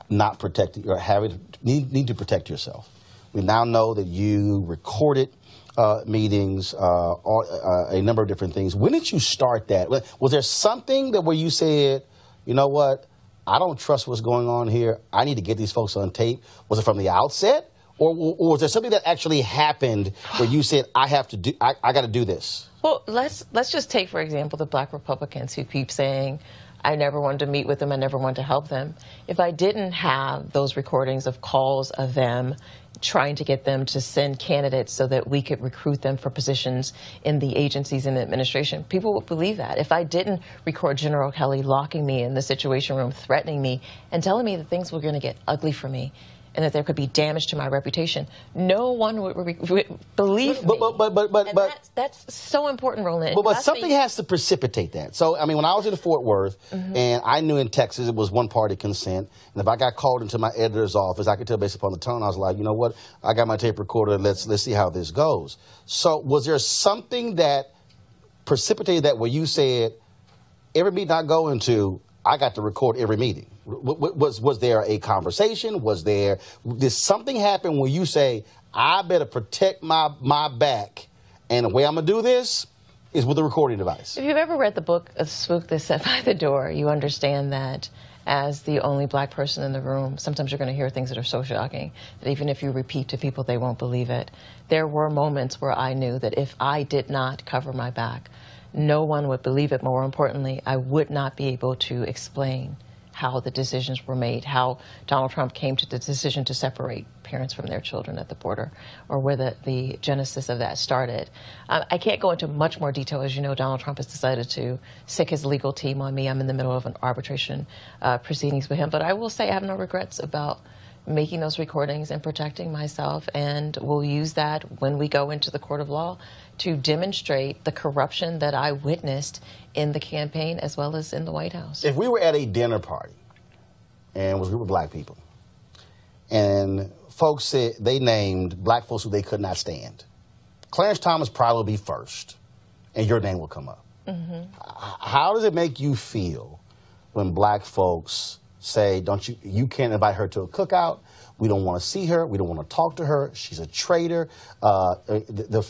not protecting, or need to protect yourself. We now know that you recorded meetings, a number of different things. When did you start that? Was there something that where you said, you know what, I don't trust what's going on here, I need to get these folks on tape? Was it from the outset? Or was there something that actually happened where you said, I got to do this? Well, let's just take, for example, the black Republicans who keep saying, I never wanted to meet with them, I never wanted to help them. If I didn't have those recordings of calls of them trying to get them to send candidates so that we could recruit them for positions in the agencies and the administration, people would believe that. If I didn't record General Kelly locking me in the Situation Room, threatening me, and telling me that things were going to get ugly for me, and that there could be damage to my reputation, no one would believe me. But that's so important, Roland. But something has to precipitate that. So, I mean, when I was in Fort Worth, and I knew in Texas it was one-party consent, and if I got called into my editor's office, I could tell based upon the tone, I was like, you know what, I got my tape recorder, let's see how this goes. So was there something that precipitated that where you said, every meeting I go into, I got to record every meeting? Was there a conversation? Did something happen where you say, I better protect my back, and the way I'm going to do this is with a recording device? If you've ever read the book of Spook That Sat by the Door, you understand that as the only black person in the room, sometimes you're going to hear things that are so shocking that even if you repeat to people, they won't believe it. There were moments where I knew that if I did not cover my back, no one would believe it. More importantly, I would not be able to explain how the decisions were made, how Donald Trump came to the decision to separate parents from their children at the border, or where the genesis of that started. I can't go into much more detail. As you know, Donald Trump has decided to sick his legal team on me. I'm in the middle of an arbitration proceedings with him. But I will say I have no regrets about making those recordings and protecting myself, and we'll use that when we go into the court of law to demonstrate the corruption that I witnessed in the campaign as well as in the White House. If we were at a dinner party and it was a group of black people, and folks said they named black folks who they could not stand, Clarence Thomas probably would be first, and your name will come up. How does it make you feel when black folks say, you can't invite her to a cookout. We don't want to see her. We don't want to talk to her. She's a traitor. The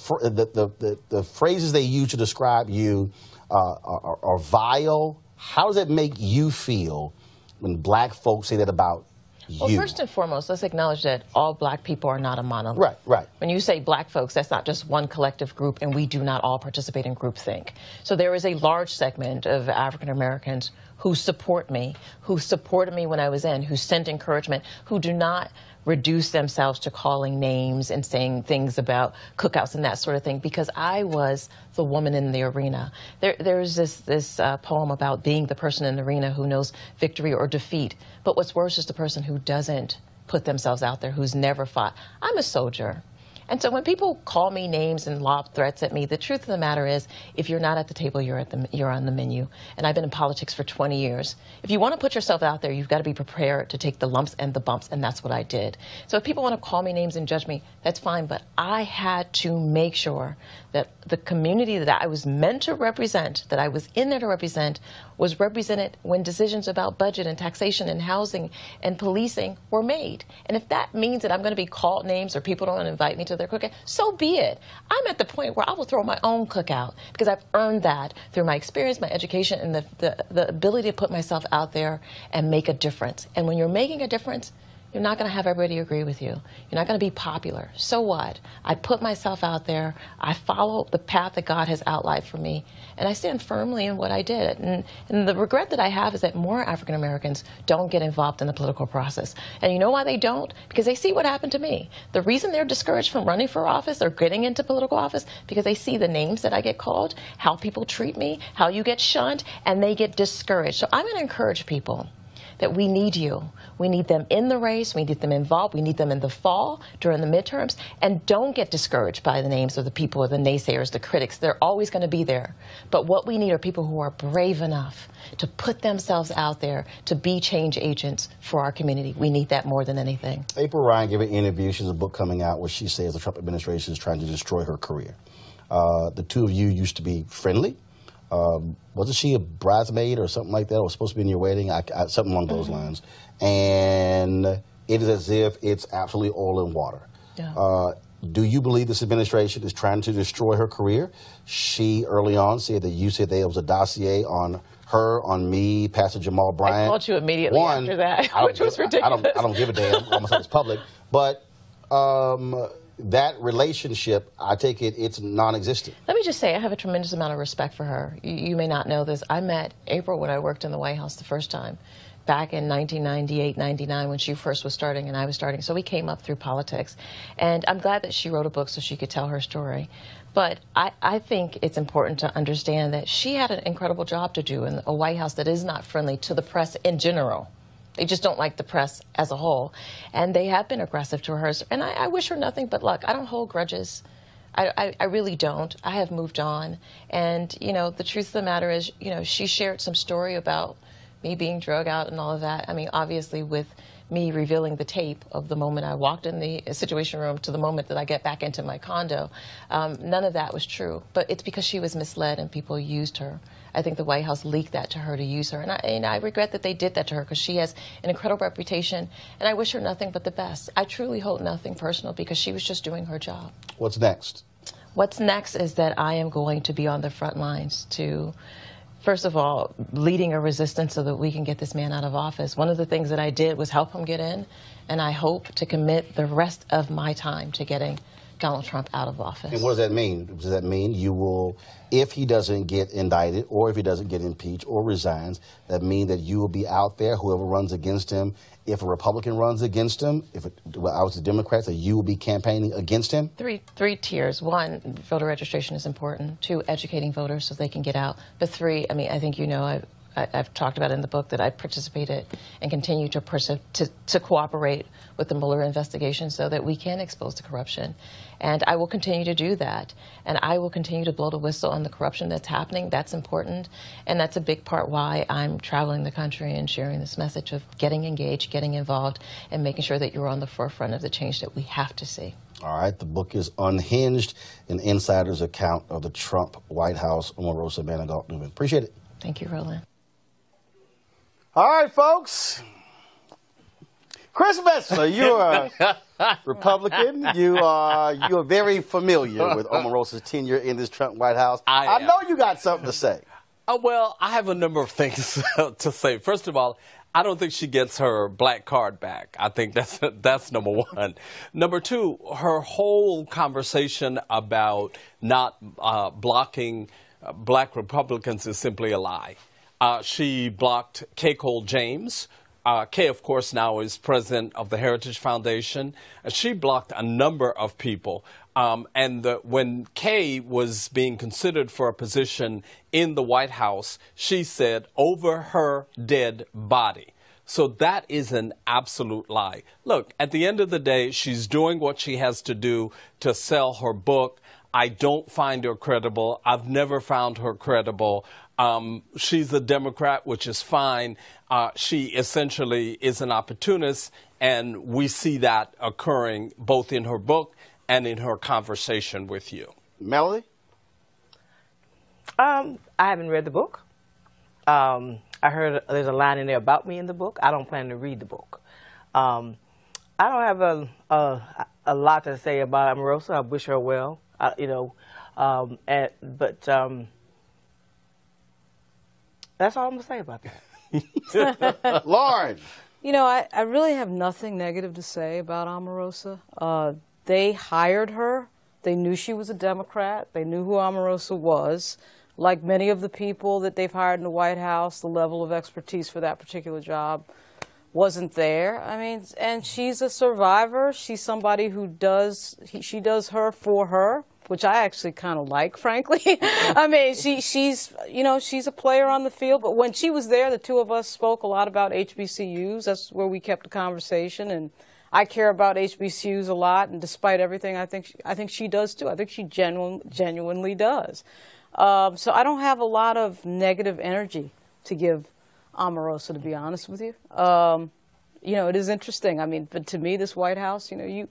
phrases they use to describe you are vile. How does it make you feel when black folks say that about you? Well, first and foremost, let's acknowledge that all black people are not a monolith. Right, right. When you say black folks, that's not just one collective group, and we do not all participate in groupthink. So there is a large segment of African Americans who support me, who supported me when I was in, who sent encouragement, who do not reduce themselves to calling names and saying things about cookouts and that sort of thing, because I was the woman in the arena. There's this poem about being the person in the arena who knows victory or defeat, but what's worse is the person who doesn't put themselves out there, who's never fought. I'm a soldier. And so when people call me names and lob threats at me, the truth of the matter is, if you're not at the table, you're on the menu. And I've been in politics for 20 years. If you want to put yourself out there, you've got to be prepared to take the lumps and the bumps, and that's what I did. So if people want to call me names and judge me, that's fine, but I had to make sure that the community that I was meant to represent, that I was in there to represent, was represented when decisions about budget and taxation and housing and policing were made. And if that means that I'm going to be called names or people don't invite me to their cookout, so be it. I'm at the point where I will throw my own cookout because I've earned that through my experience, my education, and the ability to put myself out there and make a difference. And when you're making a difference, you're not going to have everybody agree with you. You're not going to be popular. So what? I put myself out there. I follow the path that God has outlined for me, and I stand firmly in what I did. And the regret that I have is that more African Americans don't get involved in the political process. And you know why they don't? Because they see what happened to me. The reason they're discouraged from running for office or getting into political office, because they see the names that I get called, how people treat me, how you get shunned, and they get discouraged. So I'm going to encourage people that we need you. We need them in the race. We need them involved. We need them in the fall during the midterms. And don't get discouraged by the names of the people or the naysayers, the critics. They're always going to be there. But what we need are people who are brave enough to put themselves out there to be change agents for our community. We need that more than anything. April Ryan gave an interview. She has a book coming out where she says the Trump administration is trying to destroy her career. The two of you used to be friendly. Wasn't she a bridesmaid or something like that, or was supposed to be in your wedding? Something along those lines. And it is as if it's absolutely oil and water. Yeah. Do you believe this administration is trying to destroy her career? She early on said that you said there was a dossier on her, on me, Pastor Jamal Bryant. I called you immediately after that, which was ridiculous. I don't give a damn. Almost like it's public. But that relationship, I take it, it's non-existent. Let me just say, I have a tremendous amount of respect for her. You may not know this. I met April when I worked in the White House the first time, back in 1998, 99, when she first was starting and I was starting. So we came up through politics. And I'm glad that she wrote a book so she could tell her story. But I think it's important to understand that she had an incredible job to do in a White House that is not friendly to the press in general. They just don't like the press as a whole. And they have been aggressive to her. And I wish her nothing but luck. I don't hold grudges. I really don't. I have moved on. And, you know, the truth of the matter is, you know, she shared some story about me being drug out and all of that. I mean, obviously with me revealing the tape of the moment I walked in the Situation Room to the moment that I get back into my condo, none of that was true. But it's because she was misled and people used her. I think the White House leaked that to her to use her. And I regret that they did that to her because she has an incredible reputation. And I wish her nothing but the best. I truly hold nothing personal because she was just doing her job. What's next? What's next is that I am going to be on the front lines to, first of all, leading a resistance so that we can get this man out of office. One of the things that I did was help him get in, and I hope to commit the rest of my time to getting Donald Trump out of office. And what does that mean? Does that mean you will, if he doesn't get indicted or if he doesn't get impeached or resigns, that mean that you will be out there, whoever runs against him, if a Republican runs against him, if I was the Democrats, that you will be campaigning against him? Three tiers. One, voter registration is important. Two, educating voters so they can get out. But three, I mean, I think you know, I've talked about in the book that I participated and continue to cooperate with the Mueller investigation so that we can expose the corruption. And I will continue to do that. And I will continue to blow the whistle on the corruption that's happening. That's important. And that's a big part why I'm traveling the country and sharing this message of getting engaged, getting involved, and making sure that you're on the forefront of the change that we have to see. All right. The book is Unhinged, an insider's account of the Trump White House. Omarosa, Newman. Appreciate it. Thank you, Roland. All right, folks. Christmas. So you're a Republican. You are very familiar with Omarosa's tenure in this Trump White House. I know you got something to say. Well, I have a number of things to say. First of all, I don't think she gets her black card back. I think that's number one. Number two, her whole conversation about not blocking black Republicans is simply a lie. She blocked Kay Cole James. Kay, of course, now is president of the Heritage Foundation. She blocked a number of people. When Kay was being considered for a position in the White House, she said, over her dead body. So that is an absolute lie. Look, at the end of the day, she's doing what she has to do to sell her book. I don't find her credible. I've never found her credible. She's a Democrat, which is fine. She essentially is an opportunist, and we see that occurring both in her book and in her conversation with you. Melody? I haven't read the book. I heard there's a line in there about me in the book. I don't plan to read the book. I don't have a lot to say about Omarosa. I wish her well, but that's all I'm going to say about that. Lauren? You know, I really have nothing negative to say about Omarosa. They hired her. They knew she was a Democrat. They knew who Omarosa was. Like many of the people that they've hired in the White House, the level of expertise for that particular job wasn't there. I mean, and she's a survivor. She's somebody who she does her for her, which I actually kind of like, frankly. I mean, she's a player on the field. But when she was there, the two of us spoke a lot about HBCUs. That's where we kept the conversation. And I care about HBCUs a lot. And despite everything, I think she does too. I think she genuinely does. So I don't have a lot of negative energy to give Omarosa, to be honest with you. It is interesting. I mean, but to me, this White House, you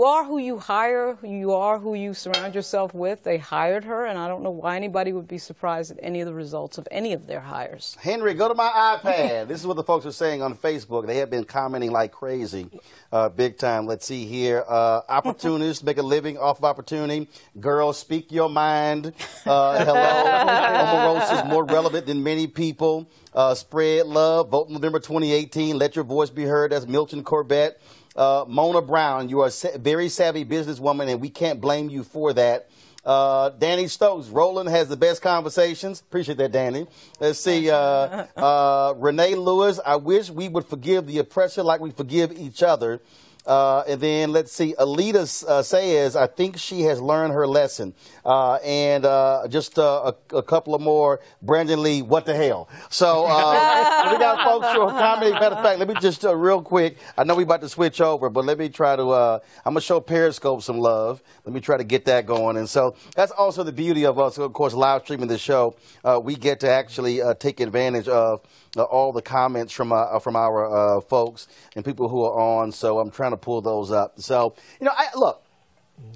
are who you hire, you are who you surround yourself with. They hired her, and I don't know why anybody would be surprised at any of the results of any of their hires. Henry, go to my iPad. This is what the folks are saying on Facebook. They have been commenting like crazy, big time. Let's see here. Opportunists make a living off of opportunity. Girls, speak your mind. Hello. Omarosa is more relevant than many people. Spread love. Vote November 2018. Let your voice be heard. That's Milton Corbett. Mona Brown, you are a very savvy businesswoman, and we can't blame you for that. Danny Stokes, Roland has the best conversations. Appreciate that, Danny. Let's see. Renee Lewis, I wish we would forgive the oppressor like we forgive each other. And then let's see. Alita says, I think she has learned her lesson. And just a couple of more. Brandon Lee, what the hell? So we got folks who are commenting. Matter of fact, let me just real quick. I know we're about to switch over, but let me try to. I'm going to show Periscope some love. Let me try to get that going. And so that's also the beauty of us, of course, live streaming the show. We get to actually take advantage of all the comments from our folks and people who are on. So I'm trying to pull those up. So,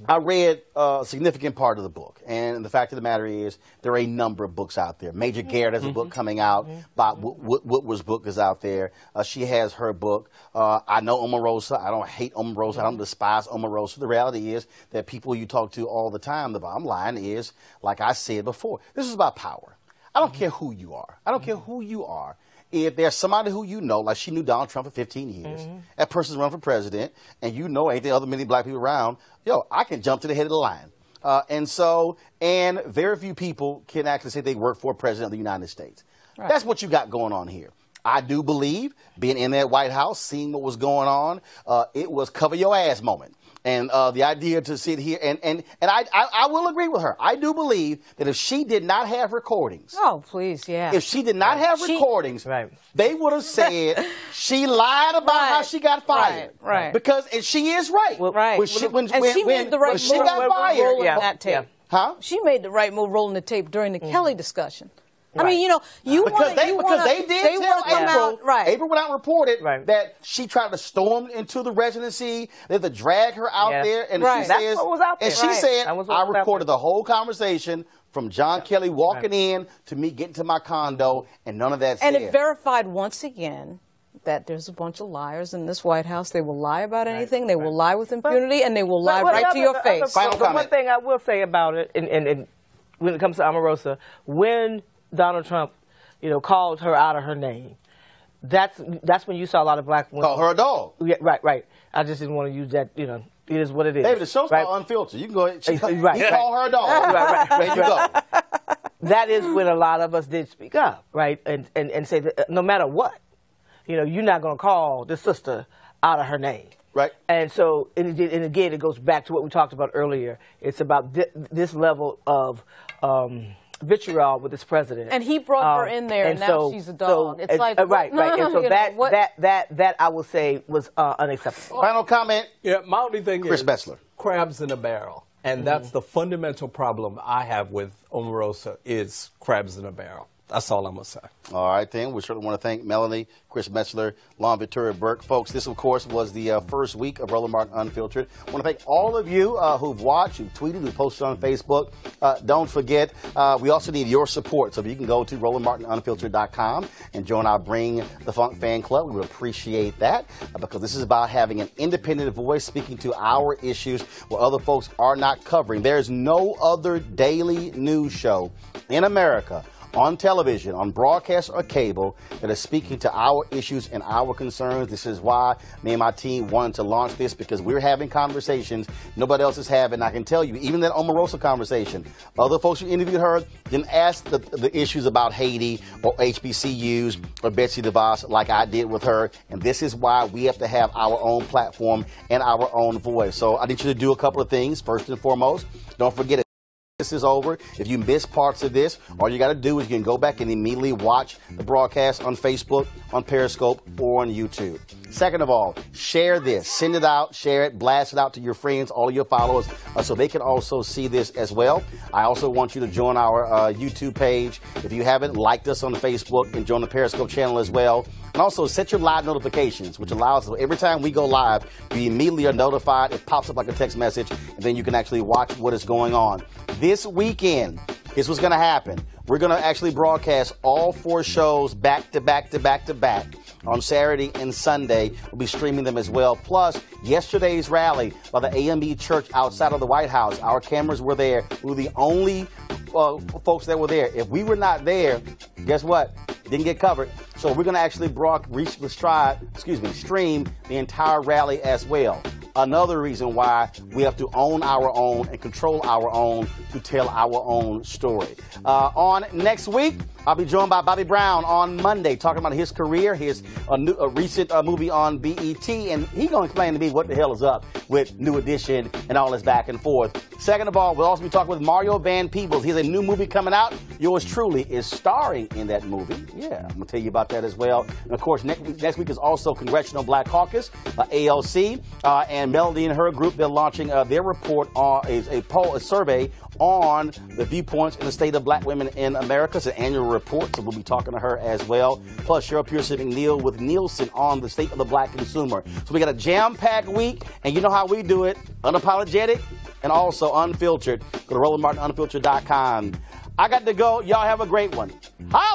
I read a significant part of the book, and the fact of the matter is there are a number of books out there. Major Garrett has a book coming out. Bob Woodward's book is out there. She has her book. I know Omarosa. I don't hate Omarosa. I don't despise Omarosa. The reality is that people you talk to all the time, the bottom line is, like I said before, this is about power. I don't care who you are. I don't care who you are. If there's somebody who you know, like she knew Donald Trump for 15 years, that person's running for president, and you know anything other than many black people around, I can jump to the head of the line. And very few people can actually say they work for a president of the United States. Right. That's what you got going on here. I do believe, being in that White House, seeing what was going on, it was cover your ass moment. And the idea to sit here, and I will agree with her. I do believe that if she did not have recordings. Oh, please, yeah. If she did not have recordings, they would have said she lied about how she got fired. Right. And she is right. Right. When she made the right move. She got fired. Rolling that tape. Huh? She made the right move rolling the tape during the Kelly discussion. Right. I mean, because they did tell April. Right. April went out and reported that she tried to storm into the residency. They had to drag her out there, and she says, what was out there. And she said, I recorded the whole conversation from John Kelly walking in to me getting to my condo, and none of that said. And it verified once again that there's a bunch of liars in this White House. They will lie about anything. They will lie with impunity, and they will lie right to your face. Final comment. One thing I will say about it, and when it comes to Omarosa, when Donald Trump, called her out of her name, that's when you saw a lot of black women. Call her a dog. Yeah, right. I just didn't want to use that, it is what it is. David, the show's called Unfiltered. You can go ahead. He Right. called her a dog. Right. There you go. That is when a lot of us did speak up, right? And say that no matter what, you're not going to call the sister out of her name. Right. And so, and again, it goes back to what we talked about earlier. It's about this level of vitriol with this president. And he brought her in there, and now she's a dog. It's like, right. And so that I will say was unacceptable. Final comment. Yeah, my only thing Chris is Bessler. crabs in a barrel. And that's the fundamental problem I have with Omarosa is crabs in a barrel. That's all I'm going to say. All right, then. We certainly want to thank Melanie, Chris Metzler, Lon Victoria Burke. Folks, this, of course, was the first week of Roland Martin Unfiltered. I want to thank all of you who've watched, who've tweeted, who posted on Facebook. Don't forget, we also need your support. So if you can go to RolandMartinUnfiltered.com and join our Bring the Funk fan club, we would appreciate that because this is about having an independent voice speaking to our issues where other folks are not covering. There's no other daily news show in America on television, on broadcast or cable, that is speaking to our issues and our concerns. This is why me and my team wanted to launch this, because we're having conversations nobody else is having. I can tell you, even that Omarosa conversation, other folks who interviewed her didn't ask the issues about Haiti or HBCUs or Betsy DeVos like I did with her. And this is why we have to have our own platform and our own voice. So I need you to do a couple of things. First and foremost, don't forget it. This is over. If you miss parts of this, all you got to do is you can go back and immediately watch the broadcast on Facebook, on Periscope, or on YouTube. Second of all, share this. Send it out, share it, blast it out to your friends, all of your followers, so they can also see this as well. I also want you to join our YouTube page. If you haven't, liked us on Facebook and join the Periscope channel as well. And also set your live notifications, which allows every time we go live, you immediately are notified. It pops up like a text message, and then you can actually watch what is going on. This weekend, here's what's going to happen. We're going to actually broadcast all 4 shows back to back to back to back on Saturday and Sunday. We'll be streaming them as well. Plus, yesterday's rally by the AME Church outside of the White House, our cameras were there. We were the only folks that were there. If we were not there, guess what? Didn't get covered. So we're going to actually stream the entire rally as well. Another reason why we have to own our own and control our own to tell our own story. On next week, I'll be joined by Bobby Brown on Monday, talking about his career, his recent movie on BET, and he's going to explain to me what the hell is up with New Edition and all this back and forth. Second of all, we'll also be talking with Mario Van Peebles. He has a new movie coming out. Yours truly is starring in that movie. Yeah, I'm going to tell you about that as well. And of course, next week is also Congressional Black Caucus, ALC, and Melody and her group. They're launching their report on a survey on the viewpoints in the state of black women in America. It's an annual report, so we'll be talking to her as well. Plus, Cheryl Pearson McNeil with Nielsen on the state of the black consumer. So we got a jam-packed week, and you know how we do it. Unapologetic and also unfiltered. Go to RolandMartinUnfiltered.com. I got to go. Y'all have a great one. Hi!